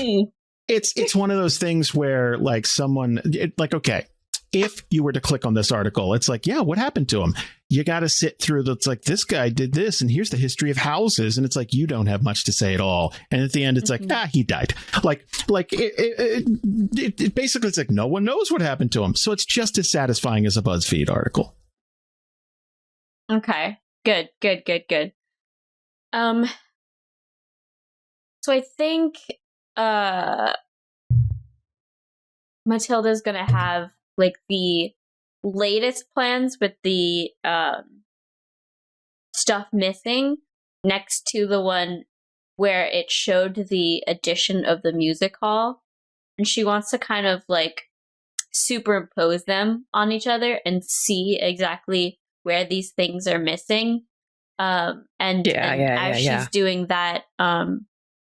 it's one of those things where like someone like, okay, if you were to click on this article, it's like, yeah, what happened to him? You got to sit through it's like, this guy did this, and here's the history of houses, and it's like, you don't have much to say at all. And at the end, it's like, he died. Like it basically, it's like, no one knows what happened to him. So it's just as satisfying as a BuzzFeed article. Okay, good. So I think Matilda's gonna have like the latest plans with the stuff missing next to the one where it showed the addition of the music hall, and she wants to kind of like superimpose them on each other and see exactly where these things are missing. And as she's doing that,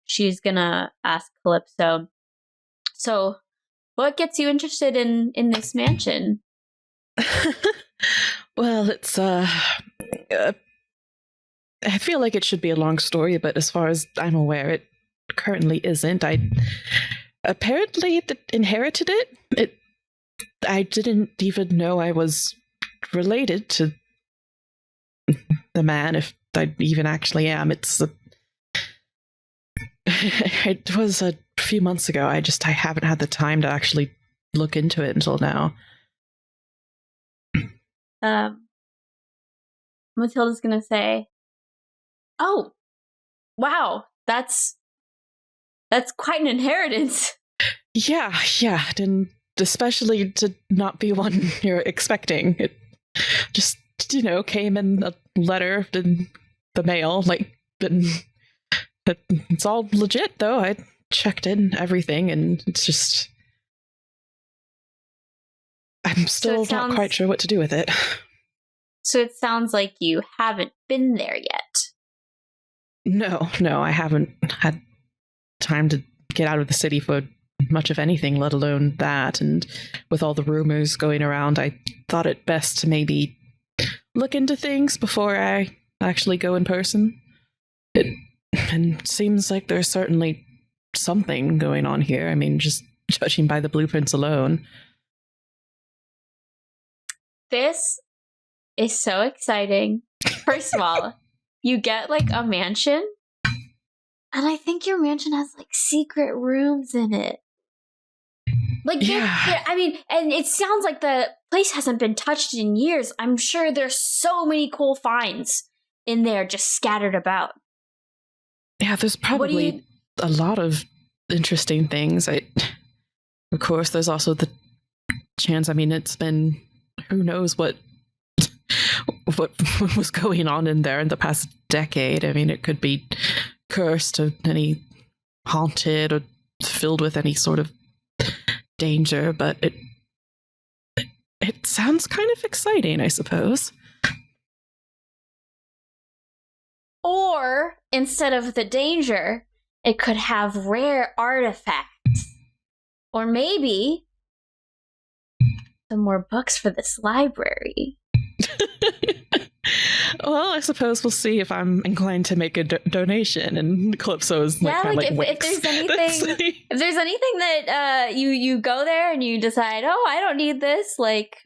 she's gonna ask Calypso, so what gets you interested in this mansion? Well, it's I feel like it should be a long story, but as far as I'm aware, it currently isn't. I apparently inherited it. I didn't even know I was related to the man, if I even actually am. It was a few months ago. I haven't had the time to actually look into it until now. Matilda's gonna say, "Oh, wow, that's quite an inheritance." Yeah, and especially to not be one you're expecting. It just, came in a letter in the mail, it's all legit, though. I checked in everything, and it's just, I'm still not quite sure what to do with it. So it sounds like you haven't been there yet. No, I haven't had time to get out of the city for much of anything, let alone that. And with all the rumors going around, I thought it best to maybe look into things before I actually go in person. And seems like there's certainly something going on here. I mean, just judging by the blueprints alone. This is so exciting. First of all, you get like a mansion, and I think your mansion has like secret rooms in it. Like, yeah. And it sounds like the place hasn't been touched in years. I'm sure there's so many cool finds in there just scattered about. Yeah, there's probably a lot of interesting things. Of course, there's also the chance. I mean, it's been, who knows what was going on in there in the past decade. I mean, it could be cursed or any haunted or filled with any sort of danger, but it sounds kind of exciting, I suppose. Or instead of the danger, it could have rare artifacts. Or maybe some more books for this library. Well, I suppose we'll see if I'm inclined to make a donation. And Calypso is if there's anything that you go there and you decide, oh, I don't need this, like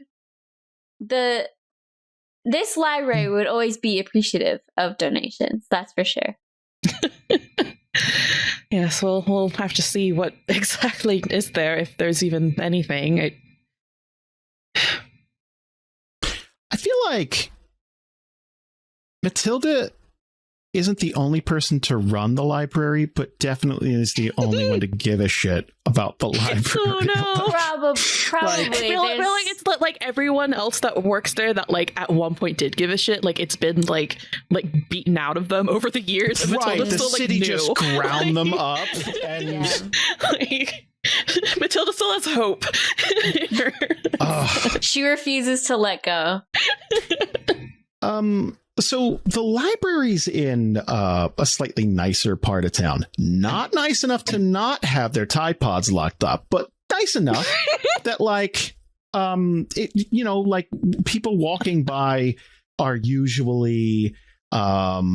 this library would always be appreciative of donations. That's for sure. Yes, we'll have to see what exactly is there, if there's even anything. I feel like Matilda isn't the only person to run the library, but definitely is the only one to give a shit about the library. Oh no, probably. I feel like it's like everyone else that works there that like at one point did give a shit. Like it's been like beaten out of them over the years. And right, the still, city just ground them up, and Matilda still has hope. She refuses to let go. So the library's in a slightly nicer part of town. Not nice enough to not have their Tide Pods locked up, but nice enough that like people walking by are usually not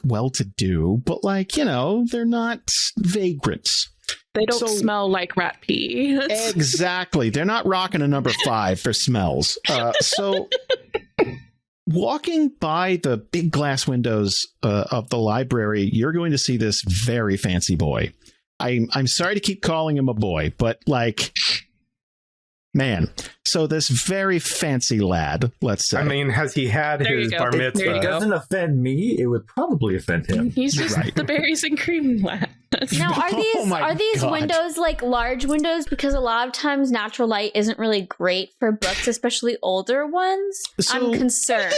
well-to-do, but they're not vagrants. They don't smell like rat pee. Exactly. They're not rocking a number 5 for smells. So walking by the big glass windows of the library, you're going to see this very fancy boy. I'm sorry to keep calling him a boy, but like, man. So this very fancy lad, let's say. I mean, has he had his bar mitzvah? If it doesn't offend me, it would probably offend him. He's just the berries and cream lad. Now, are these windows like large windows? Because a lot of times natural light isn't really great for books, especially older ones. So, I'm concerned.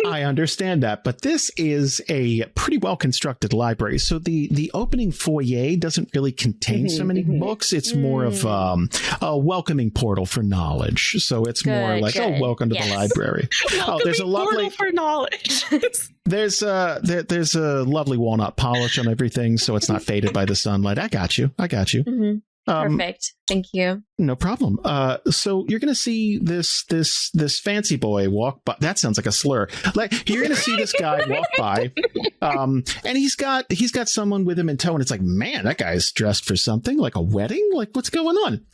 I understand that, but this is a pretty well constructed library. So the opening foyer doesn't really contain so many books. It's more of a welcoming portal for knowledge. So it's more like, oh, welcome to the library. There's a lovely portal for knowledge. There's a lovely walnut polish on everything, so it's not faded by the sunlight. I got you. Mm-hmm. Perfect. Thank you. No problem. So you're going to see this fancy boy walk by. That sounds like a slur. Like, you're going to see this guy walk by, and he's got someone with him in tow, and it's like, man, that guy's dressed for something, like a wedding. Like, what's going on?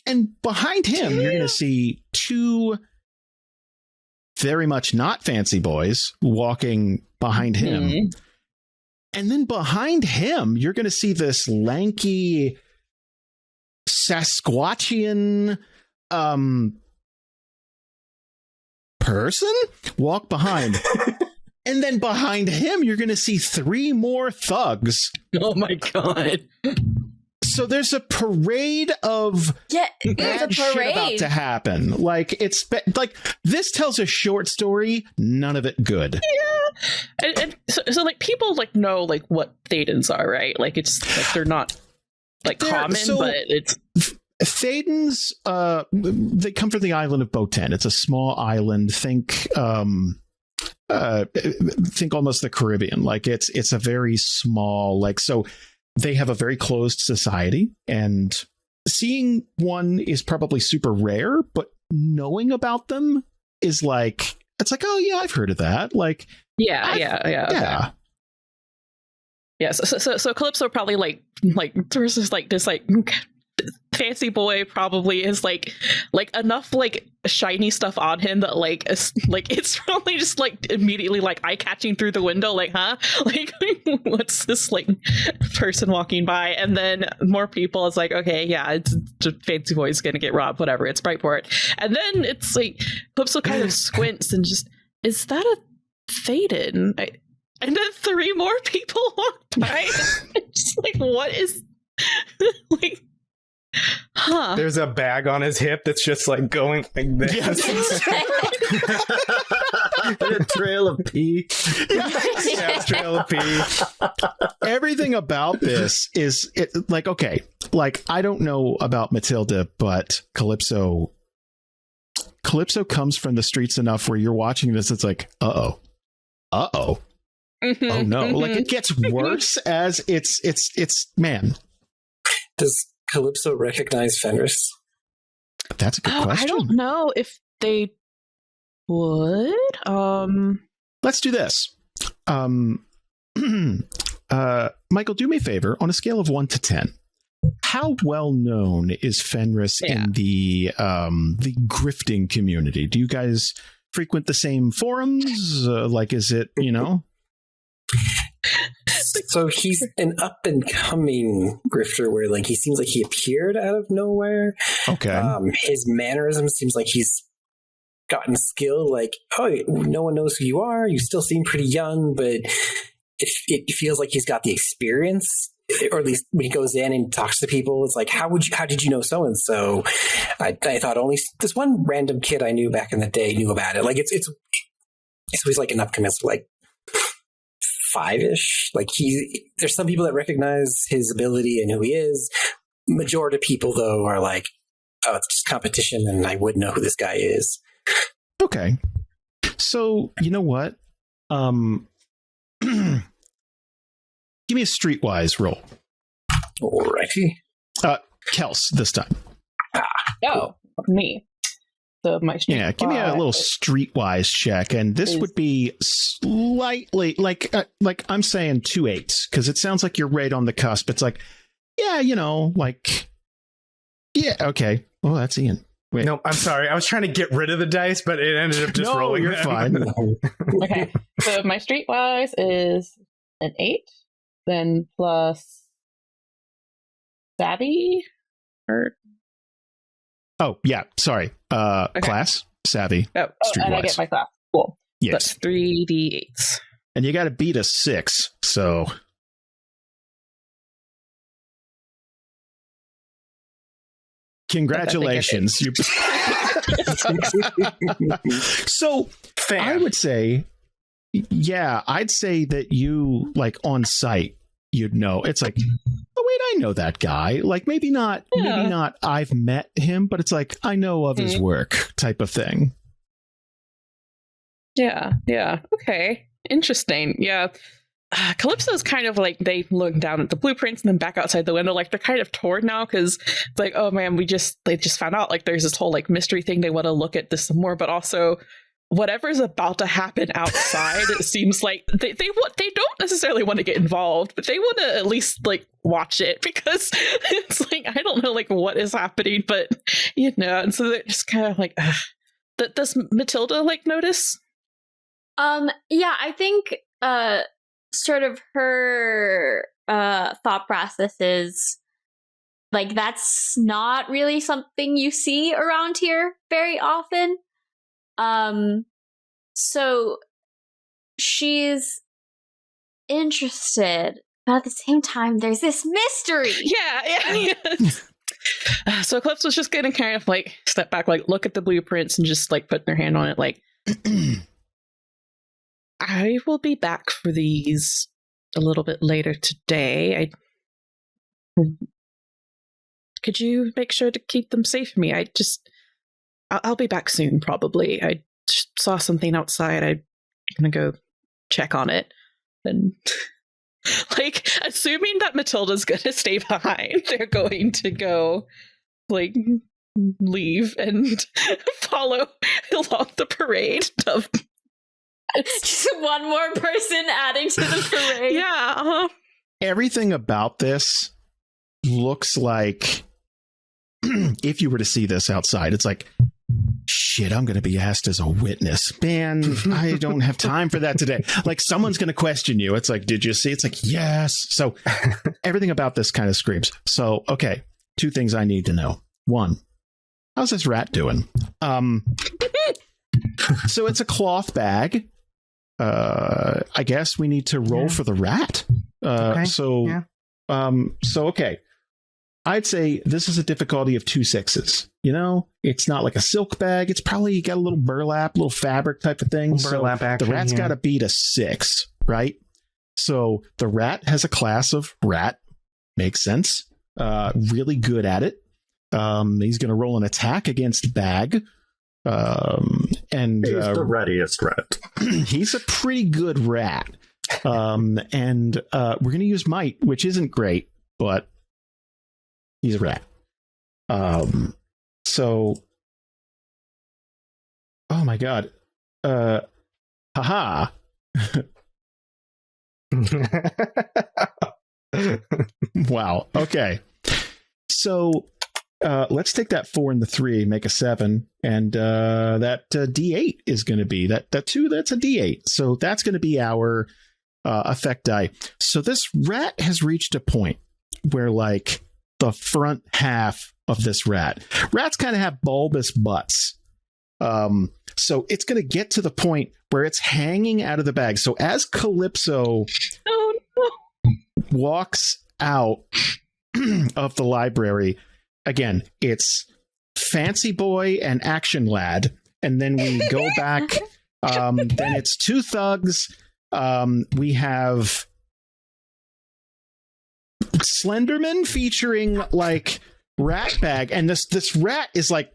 And behind him, you're going to see 2 very much not fancy boys walking behind him. And then behind him, you're going to see this lanky Sasquatchian person walk behind. And then behind him, you're going to see 3 more thugs. Oh my God. So there's a parade of bad shit about to happen. Like, it's like, this tells a short story, none of it good. Yeah, and so like people like know like what Thaddens are, right? Like, it's like they're not like common, but it's Thaddens. They come from the island of Boten. It's a small island. Think almost the Caribbean. Like, it's a very small, like, so. They have a very closed society, and seeing one is probably super rare, but knowing about them is like, it's like, oh yeah, I've heard of that. Like, yeah. So Calypso probably like there's this like fancy boy probably is like enough like shiny stuff on him that like it's probably just like immediately like eye catching through the window, like, huh, like what's this like person walking by? And then more people is like, okay, yeah, it's fancy boy's gonna get robbed, whatever, it's Brightport. And then it's like Calypso kind of squints and just, is that a Thadden? And then 3 more people walk by. Just like, what is like, huh? There's a bag on his hip that's just like going like this. Yes. A trail of pee. Yeah, trail of pee. Everything about this is like, okay, like, I don't know about Matilda, but Calypso comes from the streets enough where you're watching this, it's like, oh no, like, it gets worse as it's man. Does Calypso recognize Fenris? That's a good question. I don't know if they would. Let's do this. Michael, do me a favor. On a scale of 1 to 10, how well known is Fenris in the grifting community? Do you guys frequent the same forums? Like, is it, you know? So he's an up and coming grifter where like he seems like he appeared out of nowhere. Okay. His mannerism seems like he's gotten skill. Like, oh, no one knows who you are. You still seem pretty young, but it feels like he's got the experience. Or at least when he goes in and talks to people, it's like, how did you know so and so? I thought only this one random kid I knew back in the day knew about it. Like it's always like an upcoming, like 5-ish. Like there's some people that recognize his ability and who he is. Majority of people though are like, oh, it's just competition, and I would know who this guy is. Okay. So you know what? Give me a streetwise roll. Alrighty. Kels this time. Oh, me. So my give me a little streetwise check, and this would be slightly like I'm saying 2 8s because it sounds like you're right on the cusp. It's like yeah, yeah, okay. Oh, that's Ian. Wait. No, I'm sorry. I was trying to get rid of the dice, but it ended up just No, rolling. you're fine. Okay, so my streetwise is an 8, then plus savvy, or Oh, yeah, sorry. Class, savvy, and I streetwise. get my class. Cool. Yes. That's 3d8s. And you got to beat a 6, so... Congratulations. So, I would say, yeah, I'd say that you, like, on site, you'd know. It's like, oh, wait, I know that guy. Like, maybe not I've met him, but it's like, I know of his work type of thing. Yeah. Okay. Interesting. Yeah. Calypso's kind of like, they look down at the blueprints and then back outside the window, like they're kind of torn now because it's like, oh man, they just found out like there's this whole like mystery thing. They want to look at this some more, but also whatever's about to happen outside, it seems like they don't necessarily want to get involved, but they want to at least like watch it because it's like, I don't know like what is happening, but and so they're just kind of like, does Matilda like notice? Yeah, I think sort of her thought process is like that's not really something you see around here very often. So she's interested, but at the same time there's this mystery. Yeah. So Calypso was just gonna kind of like step back, like look at the blueprints and just like put their hand on it, like I will be back for these a little bit later today. Could you make sure to keep them safe for me? I'll be back soon, probably. I just saw something outside. I'm gonna go check on it. And like, assuming that Matilda's gonna stay behind, they're going to go like leave and follow along the parade of just one more person adding to the parade. Yeah. Everything about this looks like if you were to see this outside, it's like, shit, I'm going to be asked as a witness. Man, I don't have time for that today. Like someone's going to question you. It's like, did you see? It's like, yes. So everything about this kind of screams. So, okay. 2 things I need to know. 1, how's this rat doing? So it's a cloth bag. I guess we need to roll for the rat. Okay. So okay. I'd say this is a difficulty of 2 6s. It's not like a silk bag. It's probably got a little burlap, little fabric type of thing. Burlap action, the rat's got to beat a 6, right? So the rat has a class of rat. Makes sense. Really good at it. He's going to roll an attack against bag. And he's the readiest rat. He's a pretty good rat. And we're going to use might, which isn't great, but he's a rat. So, oh my god. Haha. Wow. Okay. So, let's take that 4 and the 3, make a 7, and that D8 is going to be that 2. That's a D8. So that's going to be our effect die. So this rat has reached a point where, like, the front half of this rats kind of have bulbous butts. So it's going to get to the point where it's hanging out of the bag. So as Calypso walks out of the library, again, it's Fancy Boy and Action Lad. And then we go back. Then it's 2 thugs. We have Slenderman featuring like rat bag. And this rat is like,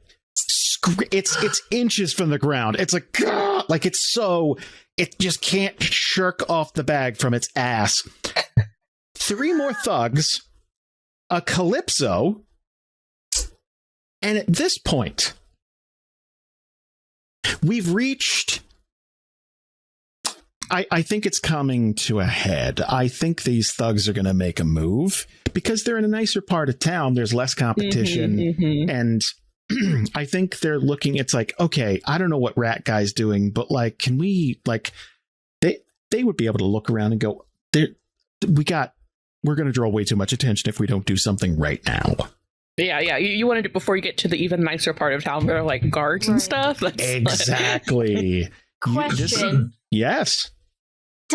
it's inches from the ground. It's like it's so, it just can't shirk off the bag from its ass. 3 more thugs, a Calypso. And at this point, we've reached I think it's coming to a head. I think these thugs are going to make a move because they're in a nicer part of town. There's less competition. And I think they're looking, it's like, okay, I don't know what Rat Guy's doing, but like, can we, like, they would be able to look around and go, we're going to draw way too much attention if we don't do something right now. Yeah. You want to do it before you get to the even nicer part of town where like guards and stuff. Exactly. Question. Yes.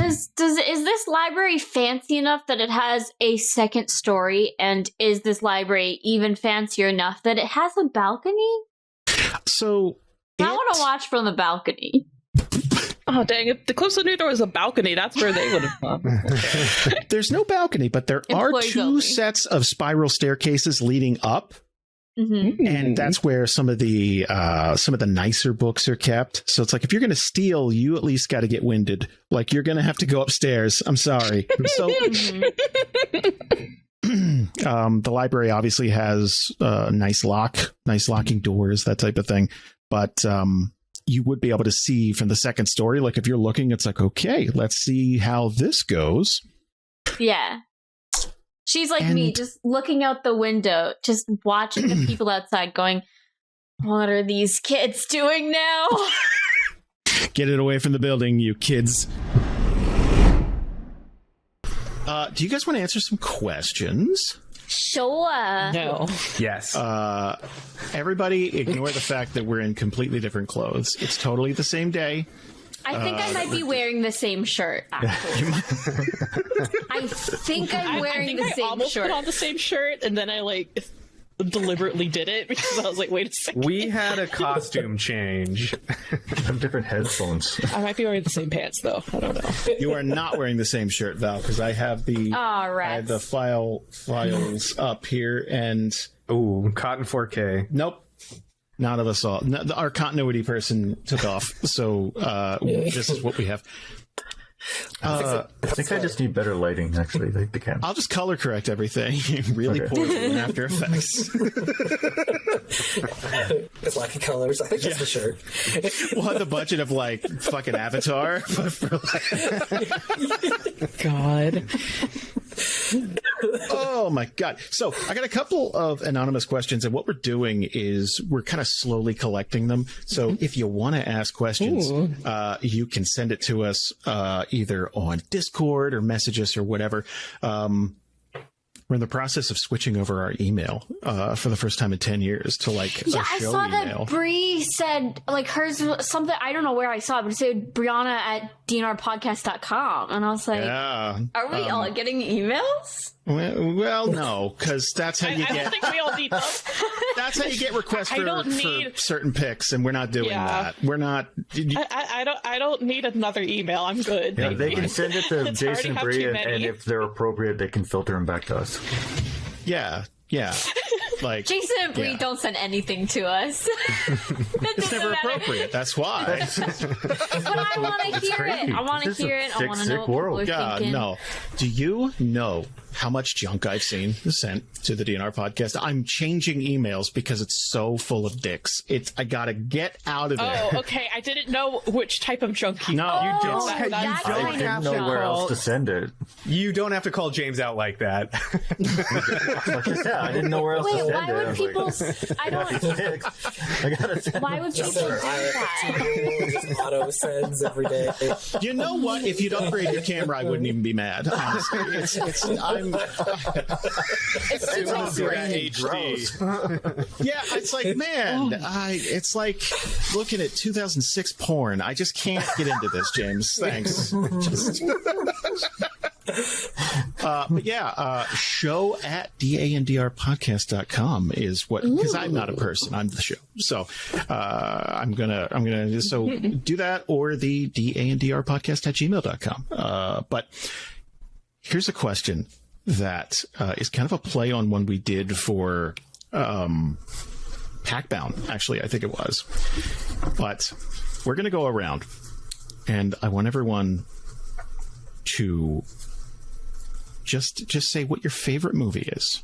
Is this library fancy enough that it has a second story? And is this library even fancier enough that it has a balcony? So I want to watch from the balcony. Oh, dang. If the Cliffs knew there was a balcony, that's where they would have gone. There's no balcony, but there Employees are two only. sets of spiral staircases leading up. Mm-hmm. And that's where some of the nicer books are kept. So it's like, if you're going to steal, you at least got to get winded. Like, you're going to have to go upstairs. I'm sorry. So the library obviously has nice locking doors, that type of thing. But you would be able to see from the second story, like if you're looking, it's like, okay, let's see how this goes. Yeah. She's like me, just looking out the window, just watching the people outside going, what are these kids doing now? Get it away from the building, you kids. Do you guys want to answer some questions? Sure. No. Yes. Everybody ignore the fact that we're in completely different clothes. It's totally the same day. I think I might be wearing the same shirt, actually. I think I'm wearing the same almost shirt. put on the same shirt, and then I like deliberately did it because I was like, wait a second. We had a costume change. Some different headphones. I might be wearing the same pants though. I don't know. You are not wearing the same shirt, Val, because I have the files up here, and Ooh, cotton 4K. nope. None of us saw. Our continuity person took off, so this is what we have. I think I just need better lighting, actually, like the camera. I'll just color correct everything really poorly in After Effects. It's lacking colors. I think that's the shirt. We'll have the budget of like fucking Avatar, but for like... God. Oh my god. So I got a couple of anonymous questions, and what we're doing is we're kind of slowly collecting them. So if you want to ask questions, you can send it to us either on Discord or message us or whatever. We're in the process of switching over our email for the first time in 10 years to like a show I saw email. that Bree said, like, hers was something, I don't know where I saw it, but it said Brianna at dnrpodcast.com. And I was like, Yeah. are we all getting emails? Well, no, because that's how you I don't get. think we all need them. That's how you get requests I for don't need- certain picks, and we're not doing that. We're not. I don't need another email. I'm good. Yeah, Thank they you. can send it to It's Jason already have Bree, too and many. if they're appropriate, they can filter them back to us. Yeah. Like Jason and Bree don't send anything to us. it's never appropriate. That's why. But I want to hear crazy. it. I want to This is hear a it. I want to sick know what world. people are God, thinking. no. Do you know how much junk I've seen sent to the DNR podcast? I'm changing emails because it's so full of dicks. I gotta get out of there. Oh, okay. I didn't know which type of junk you. No, Oh, you don't- that's you don't I kind didn't of know where junk. else to send it. You don't have to call James out like that. Like I said, I didn't know where else to Wait, send why it. I would was people? like, I don't. I gotta send Why would people do that? Just auto sends every day. You know what? If you'd upgrade your camera, I wouldn't even be mad. Honestly, I'm. It's too much. HD. Yeah, it's like, man, it's like looking at 2006 porn. I just can't get into this, James. Thanks. But yeah, show at dandrpodcast.com is what, because I'm not a person, I'm the show. So I'm gonna do that, or the dandrpodcast at gmail.com. But here's a question that is kind of a play on one we did for Packbound, actually, I think it was. But we're going to go around, and I want everyone to just say what your favorite movie is.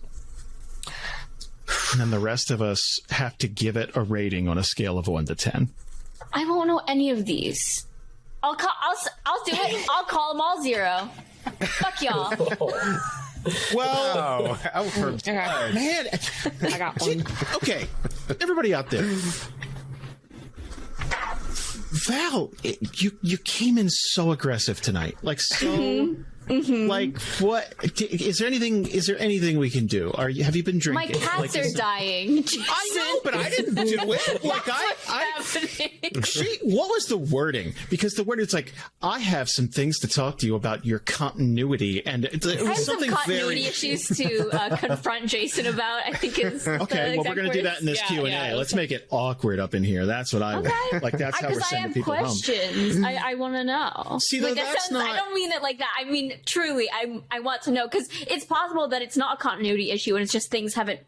And then the rest of us have to give it a rating on a scale of 1 to 10. I won't know any of these. I'll do it. I'll call them all 0. Fuck y'all. Well, man, I got one. okay, everybody out there. Val, you came in so aggressive tonight, like so. Like, what is there anything we can do? Have you been drinking? My cats are dying. I know, but I didn't do it. Like what was the wording? Because the word is like, I have some things to talk to you about your continuity, and it was I have something some continuity very issues to confront Jason about. I think is okay. Well, we're going to do that in this Q&A. Yeah, Let's make it awkward up in here. That's what I want. Like that's how we're sending people home. Because I have questions. I want to know. See, though, that's not. I don't mean it like that. I mean truly. I want to know because it's possible that it's not a continuity issue and it's just things haven't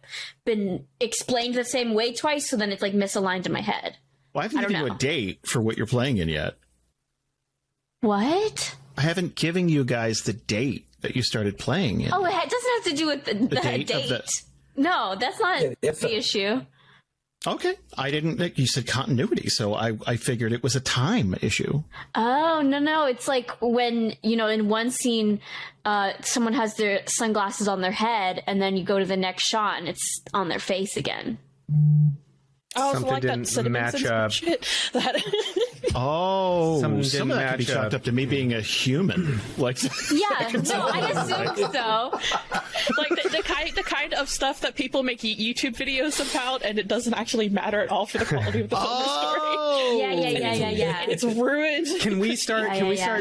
been explained the same way twice. So then it's like misaligned in my head. Well, I haven't given you a date for what you're playing in yet. What? I haven't given you guys the date that you started playing in. Oh, it doesn't have to do with the date. No, that's not the issue. Okay. I didn't. You said continuity, so I figured it was a time issue. Oh, no. It's like when, in one scene, someone has their sunglasses on their head, and then you go to the next shot, and it's on their face again. Oh, something like didn't that match up. Shit. some didn't of that could be match chalked up up to me being a human. Like, yeah, no, I assumed so. Like the kind of stuff that people make YouTube videos about, and it doesn't actually matter at all for the quality of the film story. Yeah. It's ruined. Can we start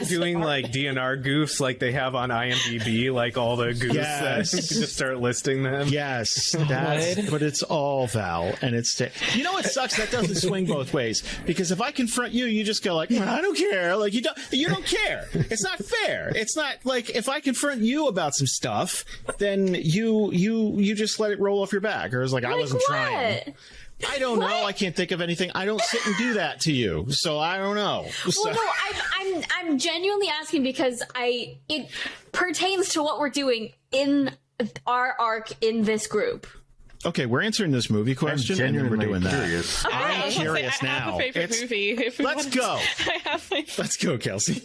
doing like DNR goofs like they have on IMDb, like all the goofs that just start listing them? yes, but it's all Val, and it's you know what sucks? That doesn't swing both ways, because if I confront you, you just go like, I don't care. Like you don't care. It's not fair. It's not like if I confront you about some stuff, then you just let it roll off your back, or it's like I wasn't trying. I don't know. I can't think of anything. I don't sit and do that to you, so I don't know. So. Well, no, I'm genuinely asking because it pertains to what we're doing in our arc in this group. Okay, we're answering this movie question, and then we're doing curious. Okay. I'm curious I now. have a favorite movie. Let's go. I have my. Let's go, Kelsey.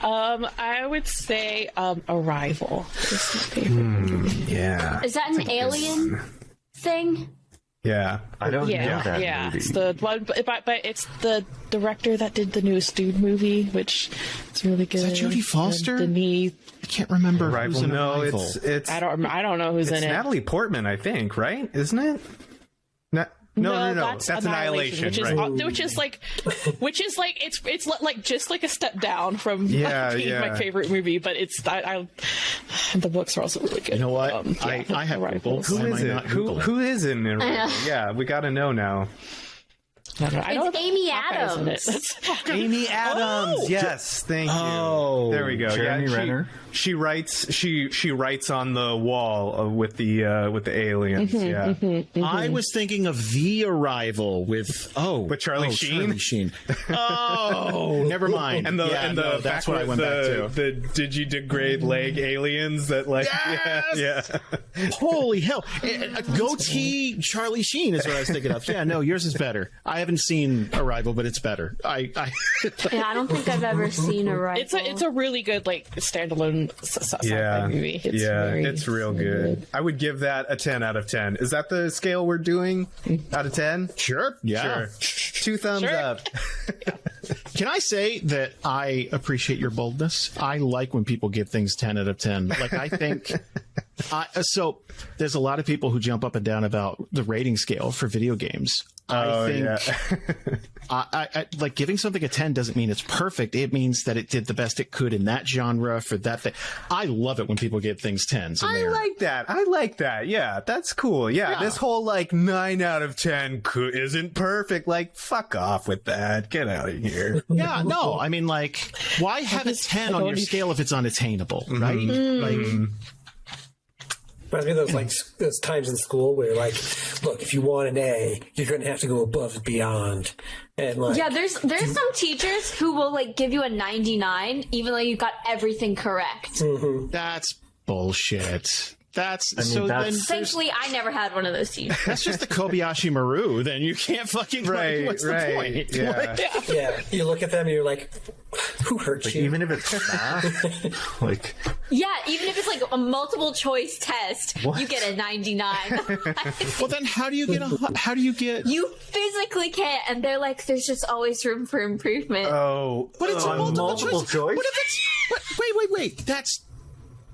I would say Arrival is my favorite movie. Yeah. Is that an alien thing? Yeah. I don't know that movie. It's the one, but it's the director that did the newest Dune movie, which is really good. Is that Jodie Foster? Denise. I can't remember Arrival. who's in No, Arrival. it's I don't know who's in it. Natalie Portman, I think, right? Isn't it? No. That's Annihilation, which is like it's like just like a step down from being my favorite movie, but it's the books are also really good. You know what? I have Google. Who is it? Who is in Arrival? Yeah, we got to know now. I know it's Amy Adams. Amy Adams. Yes, thank you. There we go. Jeremy Renner. She writes on the wall with the aliens. I was thinking of The Arrival with Charlie Sheen. Charlie Sheen. Oh, never mind. And that's what I went back to. The digidegrade leg aliens that like Holy hell! Goatee Charlie Sheen is what I was thinking of. Yeah, no, yours is better. I haven't seen Arrival, but it's better. I don't think I've ever seen Arrival. It's a really good like standalone sci-fi movie. It's real good. I would give that a 10 out of 10. Is that the scale we're doing? Out of 10? Sure. Yeah. Sure. 2 thumbs up. Can I say that I appreciate your boldness? I like when people give things 10 out of 10. Like, I think... so there's a lot of people who jump up and down about the rating scale for video games. I think I like giving something a 10 doesn't mean it's perfect. It means that it did the best it could in that genre for that thing. I love it when people give things 10s. I like that. Yeah, that's cool. Yeah, this whole like 9 out of 10 isn't perfect. Like, fuck off with that. Get out of here. Yeah, no. I mean, like, why have a 10 on your scale if it's unattainable, right? Like. Reminds me of those times in school where like, look, if you want an A, you're going to have to go above and beyond. And like, yeah, there's some teachers who will like give you a 99 even though you got everything correct. That's bullshit. Thankfully, I never had one of those teams. That's just the Kobayashi Maru. Then you can't fucking what's the point? Yeah. Yeah, you look at them and you're like, who hurt you? Even if it's math, like Yeah, even if it's like a multiple choice test, you get a 99. Well, then how do you get? You physically can't, and they're like, there's just always room for improvement. Oh, But it's a multiple choice. What if choice? Wait.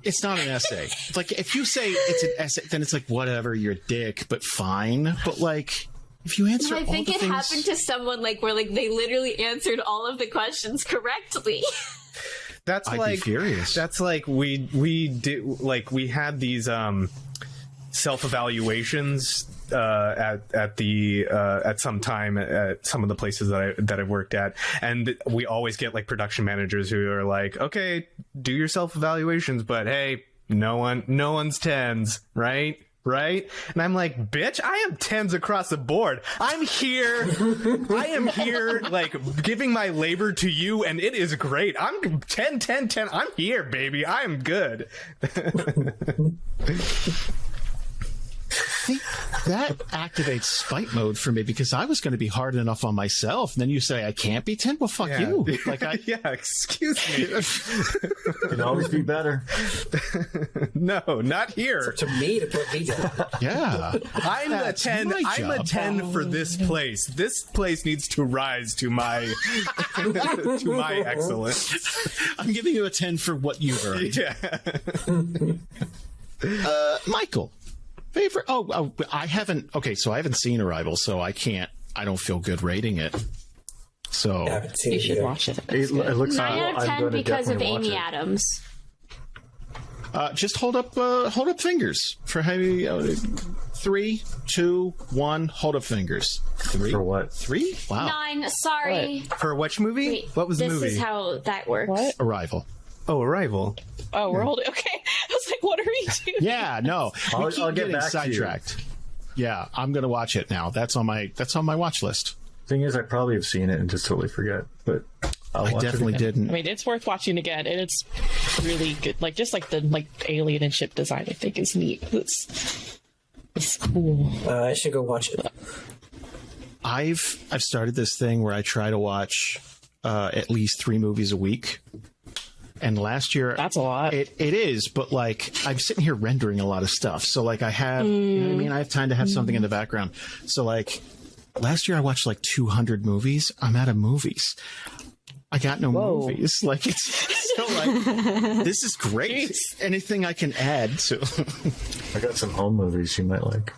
It's not an essay. Like, if you say it's an essay, then it's like, whatever, you're a dick, but fine. But, like, if you answer I think all the it things... happened to someone, like, where, like, they literally answered all of the questions correctly. I'd be furious. That's like we did, like, we had these self-evaluations at some time at some of the places that I've worked at, and we always get like production managers who are like, okay, do your self-evaluations, but hey, no one's 10s, right? And I'm like, bitch, I am 10s across the board. I am here like giving my labor to you, and it is great. I'm 10. I'm here, baby. I am good. See, that activates spite mode for me, because I was going to be hard enough on myself, and then you say I can't be 10. Well, fuck you. Like, yeah, excuse me. Can always be better. No, not here. To me to put me down. Yeah, I'm a 10. I'm a 10 for this place. This place needs to rise to my to my excellence. I'm giving you a 10 for what you've earned. Yeah. Michael. Favorite? Oh, I haven't. Okay, so I haven't seen Arrival, so I don't feel good rating it. So You should watch it. It looks 9 out of 10 because of Amy Adams. Just hold up fingers for how 3, 2, 1. Hold up fingers. 3 For what? 3? Wow. 9. Sorry. For which movie? Wait, what was the this movie? is how that works. What? Arrival. Oh, Arrival. Oh, we're holding. Okay, I was like, what are we doing? Yeah, no. I'll We keep get getting back to you. sidetracked. Yeah, I'm gonna watch it now. That's on my watch list. Thing is, I probably have seen it and just totally forget, but I definitely didn't. I mean, it's worth watching again, and it's really good. Like, just like the alien and ship design, I think is neat. It's cool. I should go watch it. I've started this thing where I try to watch at least 3 movies a week. And last year, that's a lot. It is, but like I'm sitting here rendering a lot of stuff, so like I have, you know what I mean. I have time to have something in the background. So like last year, I watched like 200 movies. I'm out of movies. I got no movies. Like it's so like this is great. Jeez. Anything I can add to. I got some home movies you might like.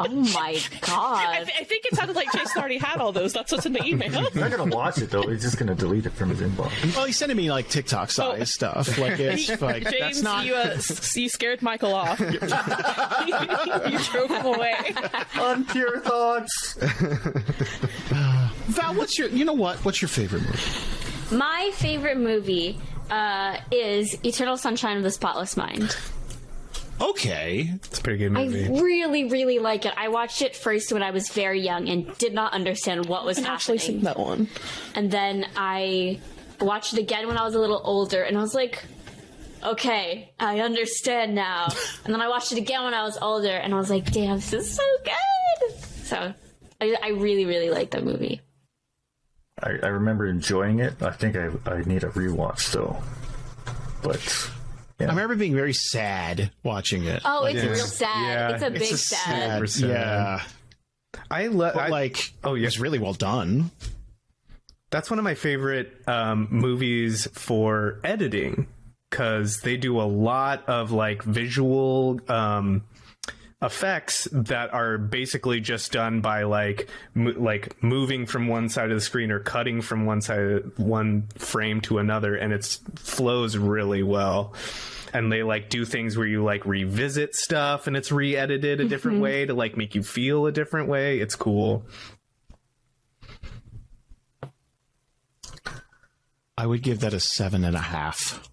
Oh my god! I think it sounded like Jason already had all those. That's what's in the email. I'm not gonna watch it though. He's just gonna delete it from his inbox. Well, he's sending me like TikTok size stuff. Like it's like James, that's not. You scared Michael off. You drove him away. On pure thoughts. Val, what's your favorite movie? My favorite movie is Eternal Sunshine of the Spotless Mind. Okay. It's a pretty good movie. I really, really like it. I watched it first when I was very young and did not understand what was happening. Actually seen that one. And then I watched it again when I was a little older, and I was like, okay, I understand now. And then I watched it again when I was older, and I was like, damn, this is so good. So I really, really like that movie. I remember enjoying it. I think I need a rewatch though. But yeah. I remember being very sad watching it. Oh, it's real sad. Yeah, it's a big sad. Yeah. Oh, yeah. It's really well done. That's one of my favorite movies for editing, because they do a lot of like visual effects that are basically just done by like moving from one side of the screen or cutting from one frame to another, and it flows really well. And they like do things where you like revisit stuff and it's re-edited a different way to like make you feel a different way. It's cool. I would give that a 7.5.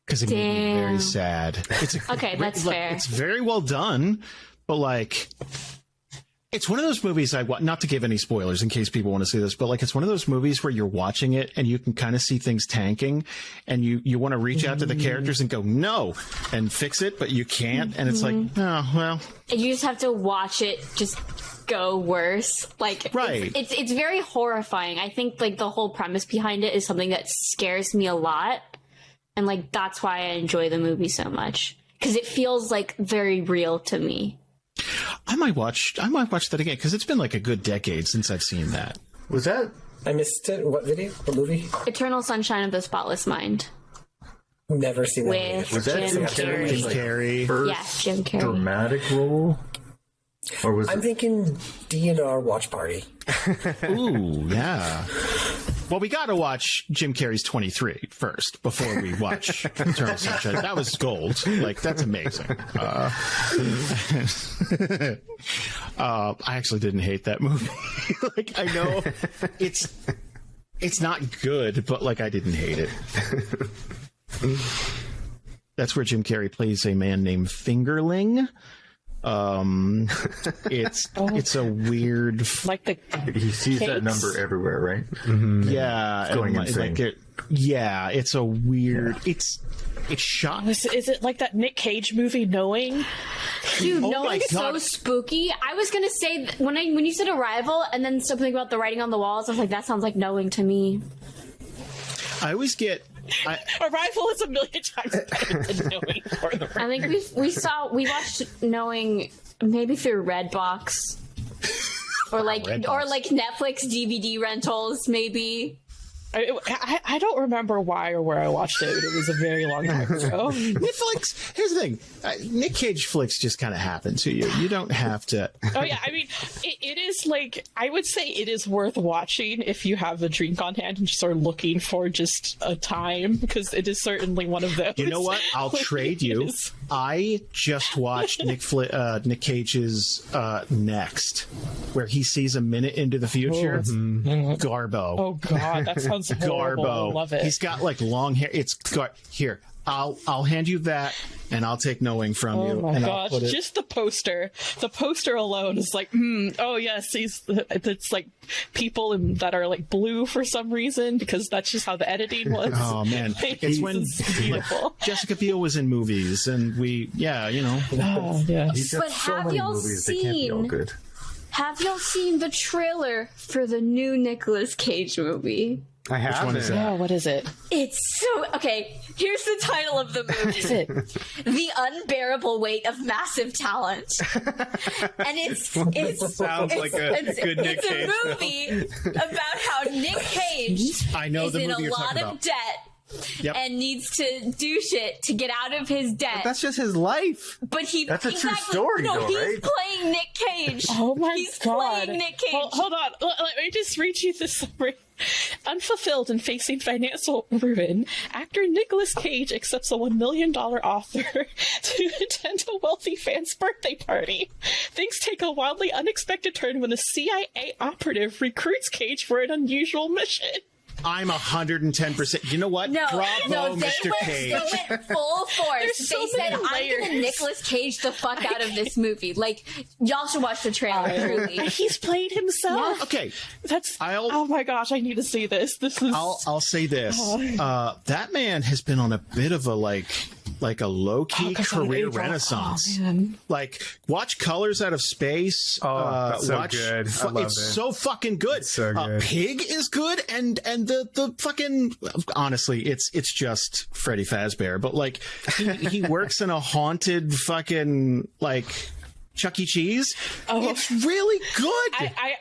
Because it made me very sad. It's okay, that's fair. It's very well done, but like It's one of those movies not to give any spoilers in case people want to see this, but like it's one of those movies where you're watching it and you can kind of see things tanking, and you want to reach out to the characters and go no and fix it, but you can't, and it's like, oh well. And you just have to watch it just go worse. Like, right. It's very horrifying. I think like the whole premise behind it is something that scares me a lot, and like that's why I enjoy the movie so much, because it feels like very real to me. I might watch that again, because it's been like a good decade since I've seen that. Was that? I missed it. What video? What movie? Eternal Sunshine of the Spotless Mind. Never seen that With movie. Was that Jim Carrey? Carrey. Jim Carrey. First Yes, Jim Carrey. dramatic role? Or was I'm thinking D&R Watch Party. Ooh, yeah. Well, we got to watch Jim Carrey's 23 first before we watch Eternal Sunshine. That was gold. Like, that's amazing. I actually didn't hate that movie. Like, I know it's not good, but like, I didn't hate it. That's where Jim Carrey plays a man named Fingerling. It's a weird, Like the he sees cakes? that number everywhere, right? yeah, It's going and insane. yeah, it's a weird, it's shot. is it like that Nick Cage movie Knowing? Dude, Oh no, my it's so God. spooky. I was gonna say when you said Arrival and then something about the writing on the walls, I was like, that sounds like Knowing to me. I always get, Arrival is a million times better than Knowing. For the I think we watched Knowing maybe through Redbox or like Netflix DVD rentals maybe. I don't remember why or where I watched it. It was a very long time ago. Netflix. Here's the thing: Nick Cage flicks just kind of happen to you. You don't have to. Oh yeah, I mean, it is like, I would say it is worth watching if you have a drink on hand and just are looking for just a time, because it is certainly one of those. You know what? I'll trade you. I just watched Nick Cage's Next, where he sees a minute into the future. Garbo. Oh god, that sounds horrible. Garbo. I love it. He's got like long hair. Here. I'll hand you that, and I'll take Knowing from you. Oh my and gosh! Just the poster. The poster alone is like, oh yes, it's like people that are like blue for some reason, because that's just how the editing was. Oh man, it's when beautiful. Jessica Biel was in movies, and Oh yeah. He's got But so have many y'all movies, they can't be all seen- good. Have y'all seen the trailer for the new Nicolas Cage movie? I have. one is that? Yeah, what is it? It's so okay. Here's the title of the movie: Is it? "The Unbearable Weight of Massive Talent." And it's Sounds like a good Nick it's Cage a movie about how Nick Cage I know is the in a movie you're lot talking of about. debt. Yep. And needs to do shit to get out of his debt. That's just his life. But That's a true story, No, though, he's right? playing Nick Cage. Oh my he's god! playing Nick Cage. Hold on, let me just read you this summary. Unfulfilled and facing financial ruin, actor Nicolas Cage accepts a $1 million offer to attend a wealthy fan's birthday party. Things take a wildly unexpected turn when a CIA operative recruits Cage for an unusual mission. I'm 110%. You know what? No, Bravo, they Mr. Cage. went full force. There's so They said, many "I'm gonna layers." Nicolas Cage the fuck out of this movie." Like, y'all should watch the trailer. Truly, He's played himself. Yeah. Okay, That's. I'll- Oh my gosh! I need to see this. This is. I'll say this. That man has been on a bit of a like a low-key career renaissance. Oh, man. Like, watch Colors Out of Space. that's so watch good. I love it's it. so fucking good. It's so good. Pig is good, and the fucking, honestly, it's just Freddy Fazbear. But like, he works in a haunted fucking like Chuck E. Cheese. Oh. It's really good.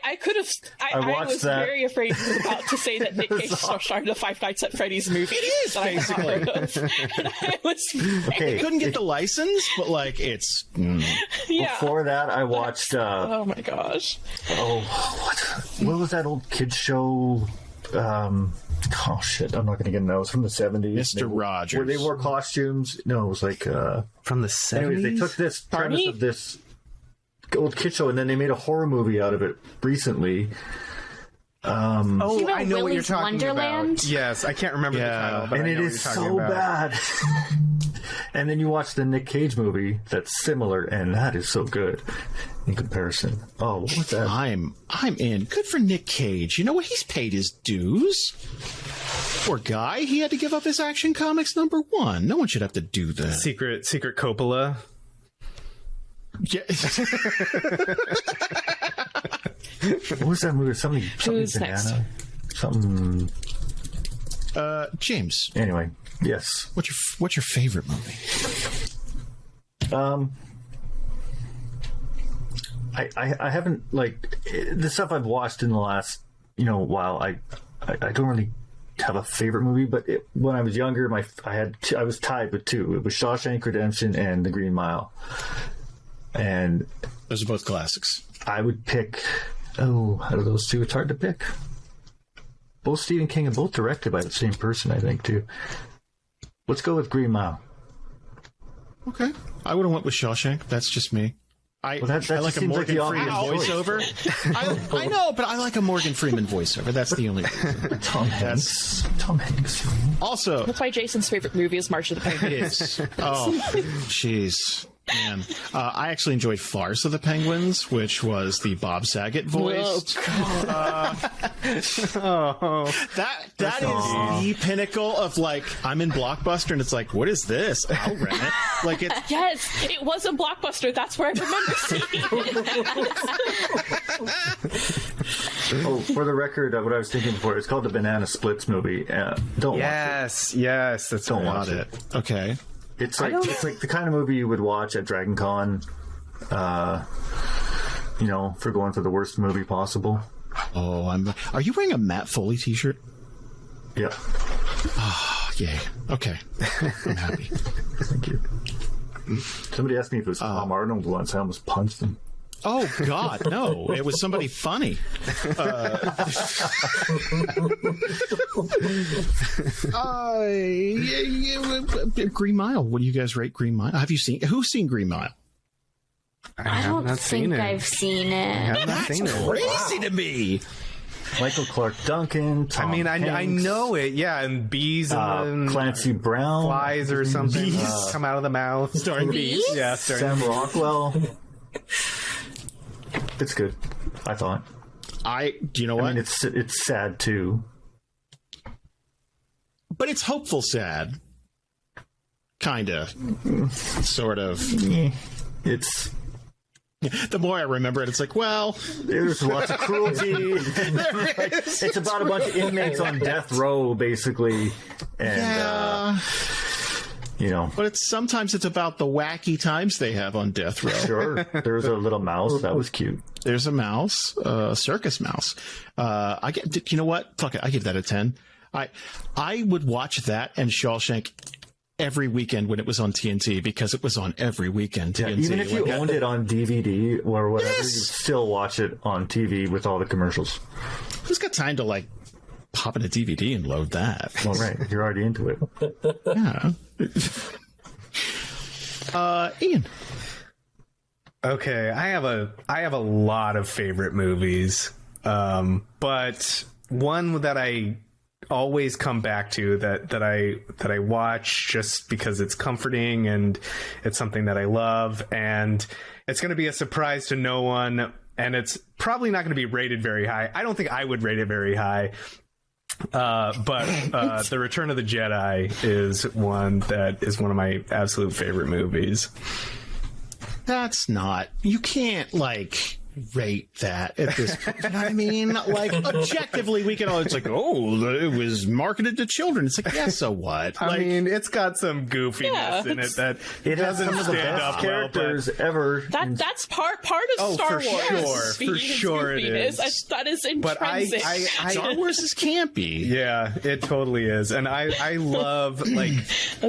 I could have. I watched was that. very afraid you were about to say that Nick Cage started a Five Nights at Freddy's movie. It is, basically. I was. Okay. Couldn't get the license, but like, it's Yeah. Before that, I watched. Oh my gosh. What was that old kids show? Oh shit! I'm not going to get it. It was from the 70s. Mr. Rogers. Where they wore costumes. No, it was like. From the 70s? Anyways, they took this premise Barney? of this old kid show and then they made a horror movie out of it recently. Oh, I know what you're Willy's talking Wonderland? about. Yes, I can't remember the title, but and I it know is what you're talking so about. bad. And then you watch the Nick Cage movie that's similar, and that is so good in comparison. Oh, what was that? I'm in. Good for Nick Cage. You know what? He's paid his dues. Poor guy. He had to give up his Action Comics #1. No one should have to do that. Secret Coppola. Yeah. What was that movie? Something Who's banana. next? Something. James, Anyway, yes. what's your favorite movie? I haven't like the stuff I've watched in the last while. I don't really have a favorite movie, but when I was younger, I was tied with two. It was Shawshank Redemption and The Green Mile, and Those are both classics. I would pick. Oh, out of those two, it's hard to pick. Both Stephen King and both directed by the same person, I think, too. Let's go with Green Mile. Okay. I would have went with Shawshank. That's just me. I that like just a seems like Morgan the Freeman obvious voiceover. I know, but I like a Morgan Freeman voiceover. That's the only reason. Tom Hanks. Also, That's why Jason's favorite movie is March of the Penguins. it is. Oh, jeez. Man, I actually enjoyed Farce of the Penguins, which was the Bob Saget voice. That is the pinnacle of like, I'm in Blockbuster and it's like, what is this? I'll rent it. Like it's Yes, it was a Blockbuster. That's where I remember seeing it. Oh, for the record, what I was thinking before, it's called the Banana Splits movie. Don't Yes, that's Don't right. watch not it. it. Okay. It's like the kind of movie you would watch at Dragon Con, for going for the worst movie possible. Oh, are you wearing a Matt Foley t-shirt? Yeah. Yay. Okay. I'm happy. Thank you. Somebody asked me if it was Tom Arnold once. I almost punched him. Oh, God, no. It was somebody funny. Green Mile. What do you guys rate Green Mile? Who's seen Green Mile? I don't not seen think it. I've seen it. I've not seen it. Crazy to me. Michael Clark Duncan. Tom I Hanks, know it. Yeah, and bees and Clancy Brown. flies or something Bees. come out of the mouth. Starring bees. Yeah, Sam Rockwell. It's good, I thought. Do you know what? I mean, it's sad too. But it's hopeful sad. Kinda. Sort of. It's The more I remember it, it's like, well, there's lots of cruelty. It's about a bunch of inmates on death row, basically, and but sometimes it's about the wacky times they have on death row. sure. There's a little mouse that was cute. There's a mouse, a circus mouse. You know what? Fuck it. I give that a 10. I would watch that and Shawshank every weekend when it was on TNT because it was on every weekend. TNT. Even if you owned it on DVD or whatever, Yes! you'd still watch it on TV with all the commercials. Who's got time to like pop in a DVD and load that? Well, right. You're already into it. Yeah. Ian. Okay, I have a lot of favorite movies, but one that I always come back to that I watch just because it's comforting and it's something that I love, and it's going to be a surprise to no one, and it's probably not going to be rated very high. I don't think I would rate it very high. But The Return of the Jedi is one of my absolute favorite movies. That's not. You can't like rate that at this point. You know what I mean? Like objectively, we can all. It's like, oh, it was marketed to children. It's like, yeah, so what? I mean, it's got some goofiness in it that It has doesn't some of the stand best up characters well. ever. That's part of Star for Wars. sure. being For sure it goofiness. is. That is But intrinsic. Star Wars is campy. Yeah, it totally is. And I love like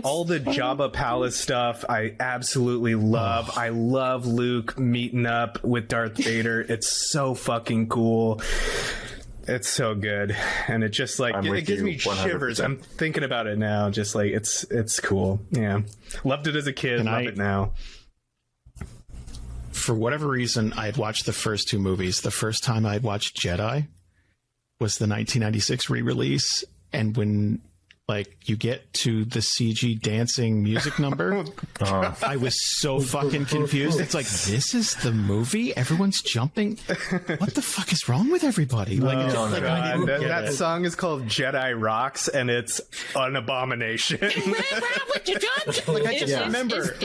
all the Jabba Palace stuff. I absolutely love. I love Luke meeting up with Darth Vader. It's so fucking cool. It's so good. And it just like it gives me 100%. shivers. I'm thinking about it now. Just like it's cool. Yeah. Loved it as a kid, love it now. For whatever reason, I had watched the first two movies. The first time I had watched Jedi was the 1996 re-release, and when like you get to the CG dancing music number, I was so fucking confused. It's like, this is the movie? Everyone's jumping? What the fuck is wrong with everybody? Like, that song is called Jedi Rocks, and it's an abomination. Like, I just remember.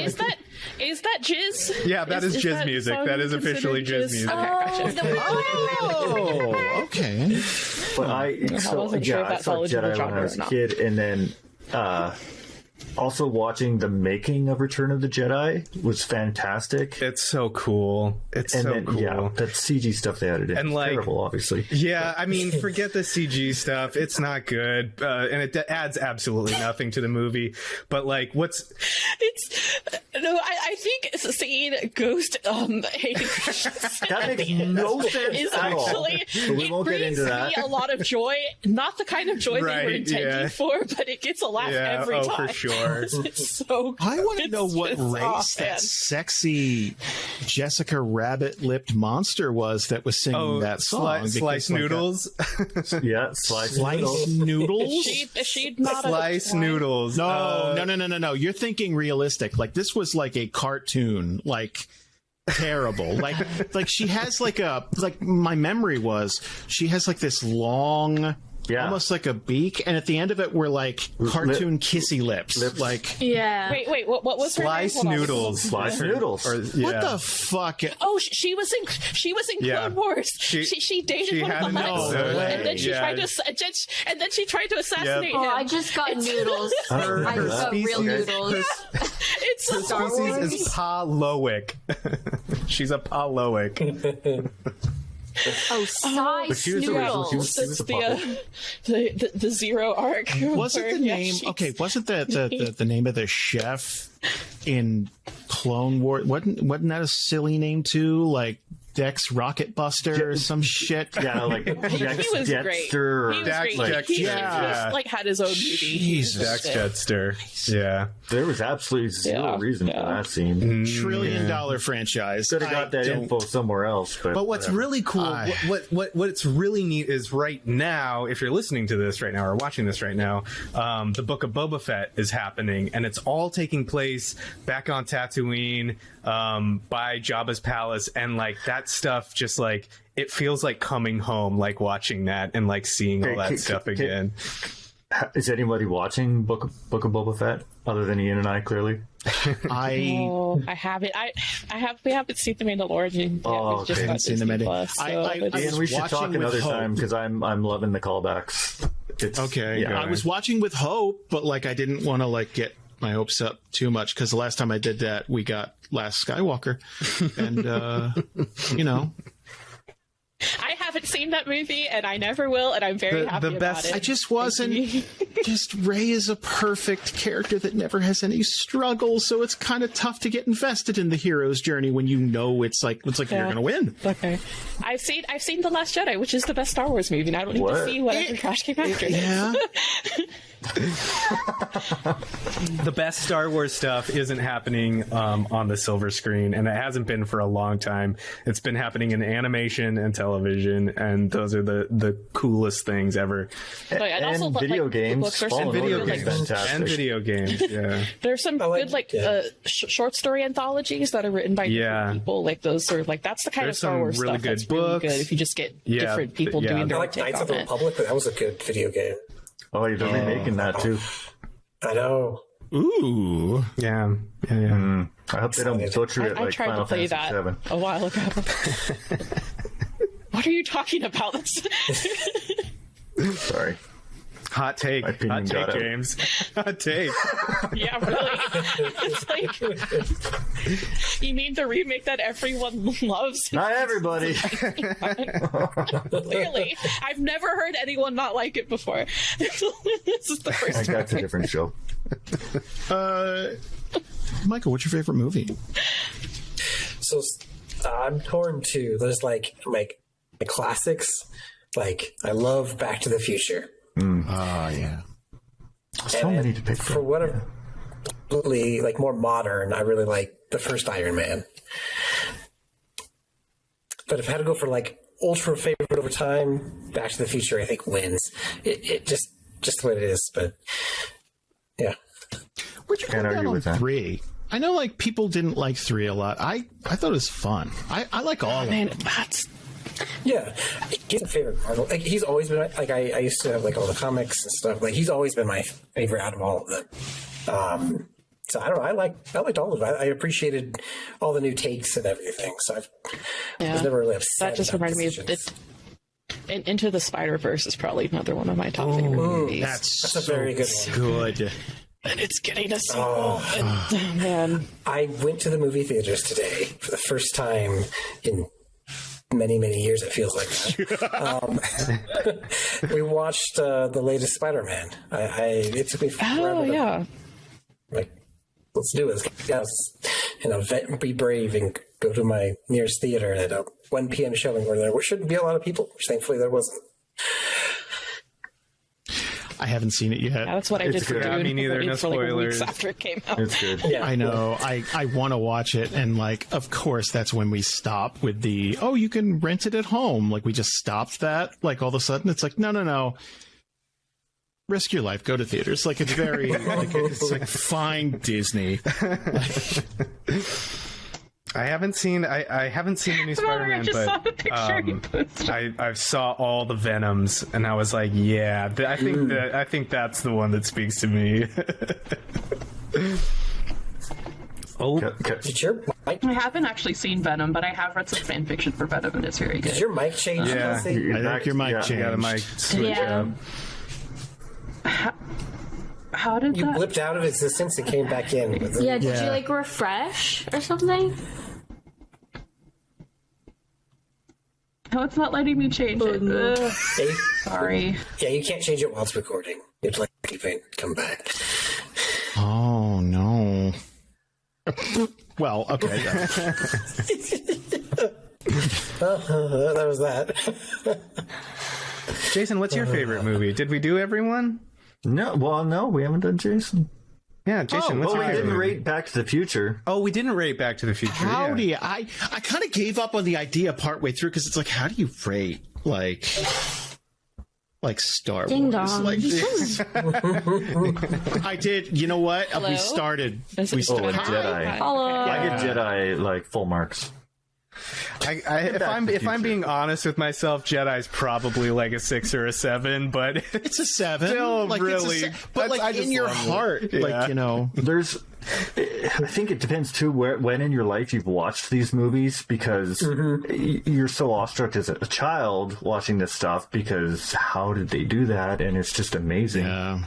Is that jizz? Yeah, that is jizz music. That is officially jizz music. Oh, okay. But I saw Jedi when I was a kid, and then also watching the making of Return of the Jedi was fantastic. It's so cool. It's and so then, cool. Yeah, that CG stuff they added in. And like, terrible, obviously. Yeah, I mean, forget the CG stuff. It's not good, and it adds absolutely nothing to the movie. But like, I think seeing Ghost hating that makes no sense is at all. actually But we won't get into that. me a lot of joy. Not the kind of joy they were intending for, but it gets a laugh every time. For sure. It's so good. I want to know what race that sexy Jessica Rabbit-lipped monster was that was singing that song. Slice noodles. Yeah, slice noodles. She'd not slice noodles. No. You're thinking realistic. Like, this was like a cartoon. Like, terrible. Like she has like my memory was she has like this long. Yeah. Almost like a beak, and at the end of it were like cartoon kissy lips. Like, yeah. Wait, what was Slice her name? noodles? Slice noodles. What the fuck? Oh, she was in Clone Wars. She dated one of the Hutts, and then she tried to and then she tried to assassinate him. Oh, I just got noodles. I just got real noodles. It's her species is Paloic. She's a Paloic. Oh, size noodles. That's the Zero arc. Wasn't the name okay? Wasn't the name of the chef in Clone Wars? Wasn't that a silly name too? Like Dex Rocket Buster or some shit. Yeah, like he was great. He was great. He just like had his own movie. Jesus, Dex Jetster. Yeah, there was absolutely zero reason for that scene. $1 trillion franchise. Could have got that info somewhere else. But what's really cool, what's really neat is right now, if you're listening to this right now or watching this right now, the Book of Boba Fett is happening, and it's all taking place back on Tatooine by Jabba's palace, and like that stuff just like it feels like coming home, like watching that and like seeing all that stuff again. Is anybody watching Book of Boba Fett other than Ian and I? Clearly, I haven't. We haven't seen The Mandalorian. Oh, just haven't seen The Mandalorian. Ian, we should talk another time because I'm loving the callbacks. Okay, I was watching with hope, but like I didn't want to like get my hopes up too much because the last time I did that, we got Last Skywalker, and you know. I haven't seen that movie, and I never will, and I'm very happy about it. I just wasn't. Just Rey is a perfect character that never has any struggle, so it's kind of tough to get invested in the hero's journey when you know it's like you're gonna win. Okay, I've seen The Last Jedi, which is the best Star Wars movie, and I don't need to see whatever trash came after it. Yeah. The best Star Wars stuff isn't happening on the silver screen, and it hasn't been for a long time. It's been happening in animation and television, and those are the coolest things ever. And also, video games. And video games. Yeah. There's some good short story anthologies that are written by different people. Like those are like that's the kind of Star Wars really stuff good that's books. really good if you just get different people doing their I like Knights of the Republic, but that was a good video game. Oh, you're remaking that too. I know. Ooh. Yeah. I hope they don't butcher it like tried Final to play Fantasy that VII. a while ago. What are you talking about? Sorry. Hot take, James. Hot take. Yeah, really. It's like, you mean the remake that everyone loves? Not everybody. Clearly. I've never heard anyone not like it before. This is the first time. That's a different show. Michael, what's your favorite movie? So I'm torn too. There's like my classics. Like I love Back to the Future. Yeah. So many to pick for whatever, like more modern. I really like the first Iron Man. But if I had to go for like ultra favorite over time, Back to the Future, I think, wins. It just the way it is, but yeah. Where'd you come down on 3? I know, like, people didn't like 3 a lot. I thought it was fun. I like all of them. Yeah, he's a favorite Marvel. Like, he's always been like I used to have like all the comics and stuff. Like, he's always been my favorite out of all of them. So I don't know. I liked all of it. I appreciated all the new takes and everything. So I was never really upset. That just reminded me of it. Into the Spider-Verse is probably another one of my top favorite movies. That's a very good one. Good. And it's getting a sequel. Oh, man. I went to the movie theaters today for the first time in many, many years, it feels like that. We watched the latest Spider-Man. It took me forever like, let's do this. Be brave and go to my nearest theater at a 1 p.m. showing where there shouldn't be a lot of people, which thankfully there wasn't. I haven't seen it yet. Yeah, that's what I did for Dune. Me neither. No for like spoilers. weeks after it came out. It's good. Yeah. I know. I want to watch it, and like, of course, that's when we stop with the you can rent it at home. Like, we just stopped that. Like, all of a sudden, it's like no. Risk your life. Go to theaters. Like, it's very it's like fine Disney. I haven't seen the new Spider-Man, saw the picture you posted. I saw all the Venoms, and I was like, yeah, I think that's the one that speaks to me. Did your mic? I haven't actually seen Venom, but I have read some fan fiction for Venom, and it's very good. Did your mic change? Yeah. I think your mic changed. Yeah, the mic switch up. How did You that? blipped out of existence and came back in. Yeah, did you like refresh or something? Oh, it's not letting me change it. Ugh, sorry. Yeah, you can't change it while it's recording. You have to keep it, come back. Oh no. Well, okay. That was that. Jason, what's your favorite movie? Did we do everyone? No, we haven't done Jason. Yeah, Jason, what's your we favorite didn't movie? rate Back to the Future. Oh, we didn't rate Back to the Future. Howdy. Yeah. I kind of gave up on the idea partway through because it's like, how do you rate like Star Ding Wars? dong. Like, I did. You know what? Hello? We started. Is it Oh, Star- Jedi. Hello. I give Jedi like full marks. If I'm being honest with myself, Jedi's probably like a 6 or a 7, but It's a 7. Still like, really- but I like just in your love it. heart, Yeah. like, you know. I think it depends too when in your life you've watched these movies, because you're so awestruck as a child watching this stuff, because how did they do that? And it's just amazing. Yeah.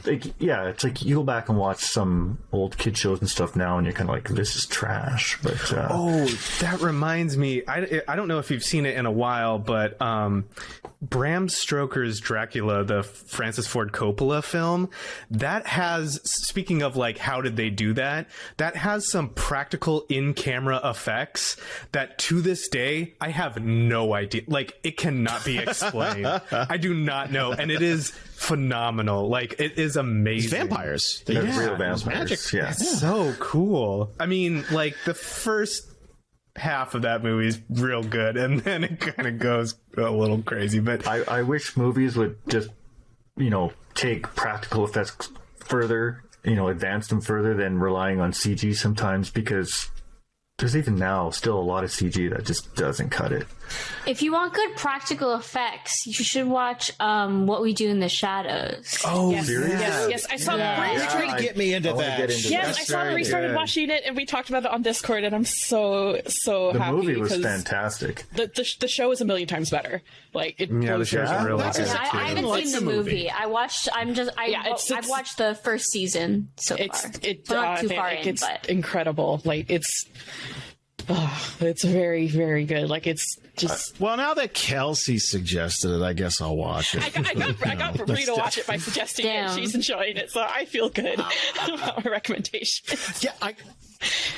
It's like you go back and watch some old kid shows and stuff now, and you're kind of like, this is trash. But that reminds me. I don't know if you've seen it in a while, but Bram Stoker's Dracula, the Francis Ford Coppola film, that has, speaking of like how did they do that, that has some practical in-camera effects that to this day I have no idea. Like, it cannot be explained. I do not know, and it is phenomenal. Like, it is amazing. It's vampires. they're Yeah. real vampires. Magic. Yeah. It's so cool. I mean, like, the first half of that movie is real good, and then it kind of goes a little crazy. But I wish movies would just, take practical effects further, advance them further than relying on CG sometimes, because there's even now still a lot of CG that just doesn't cut it. If you want good practical effects, you should watch What We Do in the Shadows. Oh, Yes, Seriously? yes. I saw Yeah. You're trying to get me into I wanna that. get into Yes, that. I saw that we started watching it, and we talked about it on Discord, and I'm so The happy movie was because fantastic. the show is a million times better. Like, it the blows show's your real mind. good. Yeah, I haven't Like seen the movie. I've watched the first season so far. We're not too far in, it's but incredible. Like, it's very, very good. Like, it's just. Well, now that Kelsey suggested it, I guess I'll watch it. I got Brie to watch it by suggesting Damn. it. She's enjoying it, so I feel good about my recommendation. Yeah,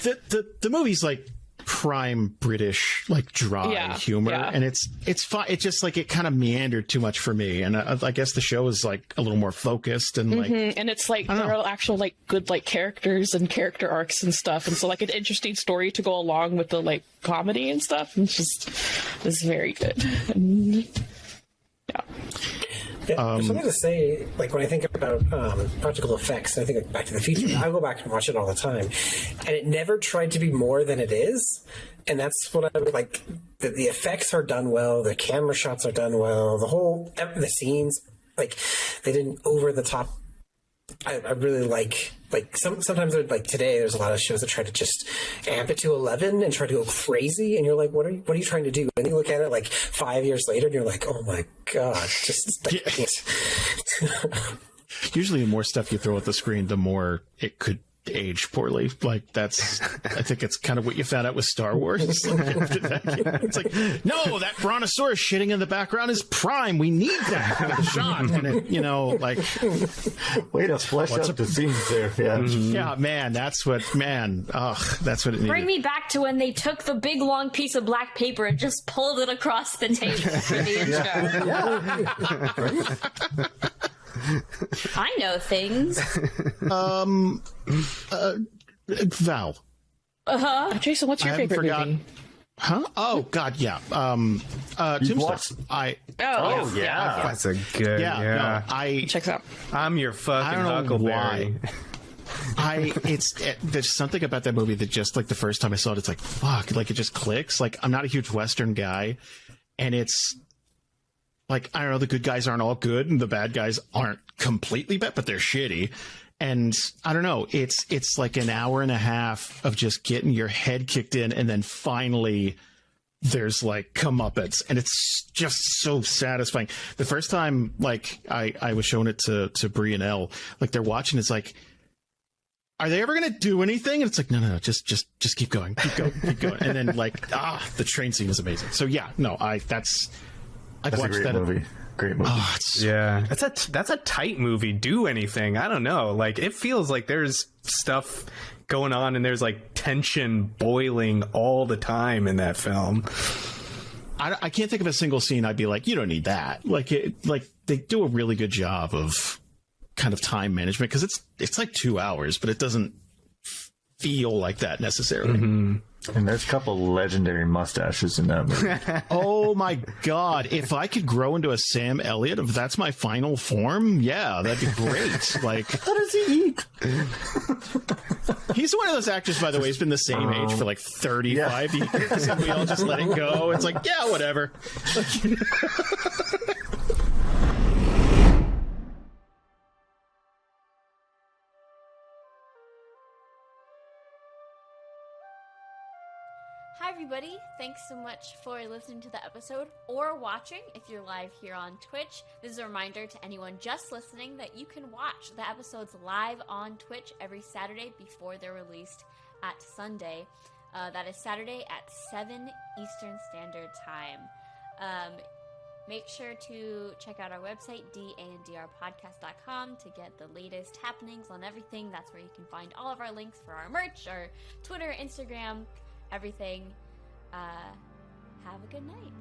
the movie's like prime British like dry humor, and it's fun. It's just like it kind of meandered too much for me, and I guess the show is like a little more focused and like, and it's like there are actual like good like characters and character arcs and stuff, and so like an interesting story to go along with the like comedy and stuff. And it's very good. There's something to say, like when I think about practical effects, and I think of Back to the Future, I go back and watch it all the time, and it never tried to be more than it is, and that's what I like. The effects are done well, the camera shots are done well, the scenes, like they didn't over the top. I really like sometimes like today there's a lot of shows that try to just amp it to 11 and try to go crazy, and you're like, what are you trying to do? And you look at it like 5 years later and you're like, oh my god, just usually the more stuff you throw at the screen, the more it could age poorly. Like that's, I think it's kind of what you found out with Star Wars. It's like, no, that brontosaurus shitting in the background is prime. We need that for the shot. And it, like, way to flesh out the scenes there. Yeah, yeah, man. That's what it needed. Bring me back to when they took the big long piece of black paper and just pulled it across the table for the intro. I know things. Val. Jason, what's your favorite movie? Huh? Oh God, yeah. Tombstone. That's a good. No, checks out. I'm your fucking Huckleberry. There's something about that movie that just like the first time I saw it, it's like fuck, like it just clicks. Like I'm not a huge Western guy, and it's like, I don't know, the good guys aren't all good and the bad guys aren't completely bad, but they're shitty. And I don't know, it's like an hour and a half of just getting your head kicked in, and then finally there's like comeuppance, and it's just so satisfying. The first time like I was showing it to Bree and Elle, like they're watching, it's like, are they ever going to do anything? And it's like, no, just keep going. And then like, the train scene is amazing. So yeah, no, I've watched a great that movie. Great movie. That's a tight movie. Do anything. I don't know. Like it feels like there's stuff going on and there's like tension boiling all the time in that film. I can't think of a single scene I'd be like, you don't need that. Like they do a really good job of kind of time management, because it's like 2 hours, but it doesn't feel like that necessarily. Mm-hmm. And there's a couple legendary mustaches in that movie. Oh my god. If I could grow into a Sam Elliott, if that's my final form, yeah, that'd be great. Like, how does he eat? He's one of those actors, by the way, he's been the same age for like 35 years, and we all just let it go. It's like, yeah, whatever. Hi everybody, thanks so much for listening to the episode or watching if you're live here on Twitch. This is a reminder to anyone just listening that you can watch the episodes live on Twitch every Saturday before they're released at Sunday. That is Saturday at 7 Eastern Standard Time. Make sure to check out our website, dandrpodcast.com, to get the latest happenings on everything. That's where you can find all of our links for our merch, our Twitter, Instagram, everything. Have a good night.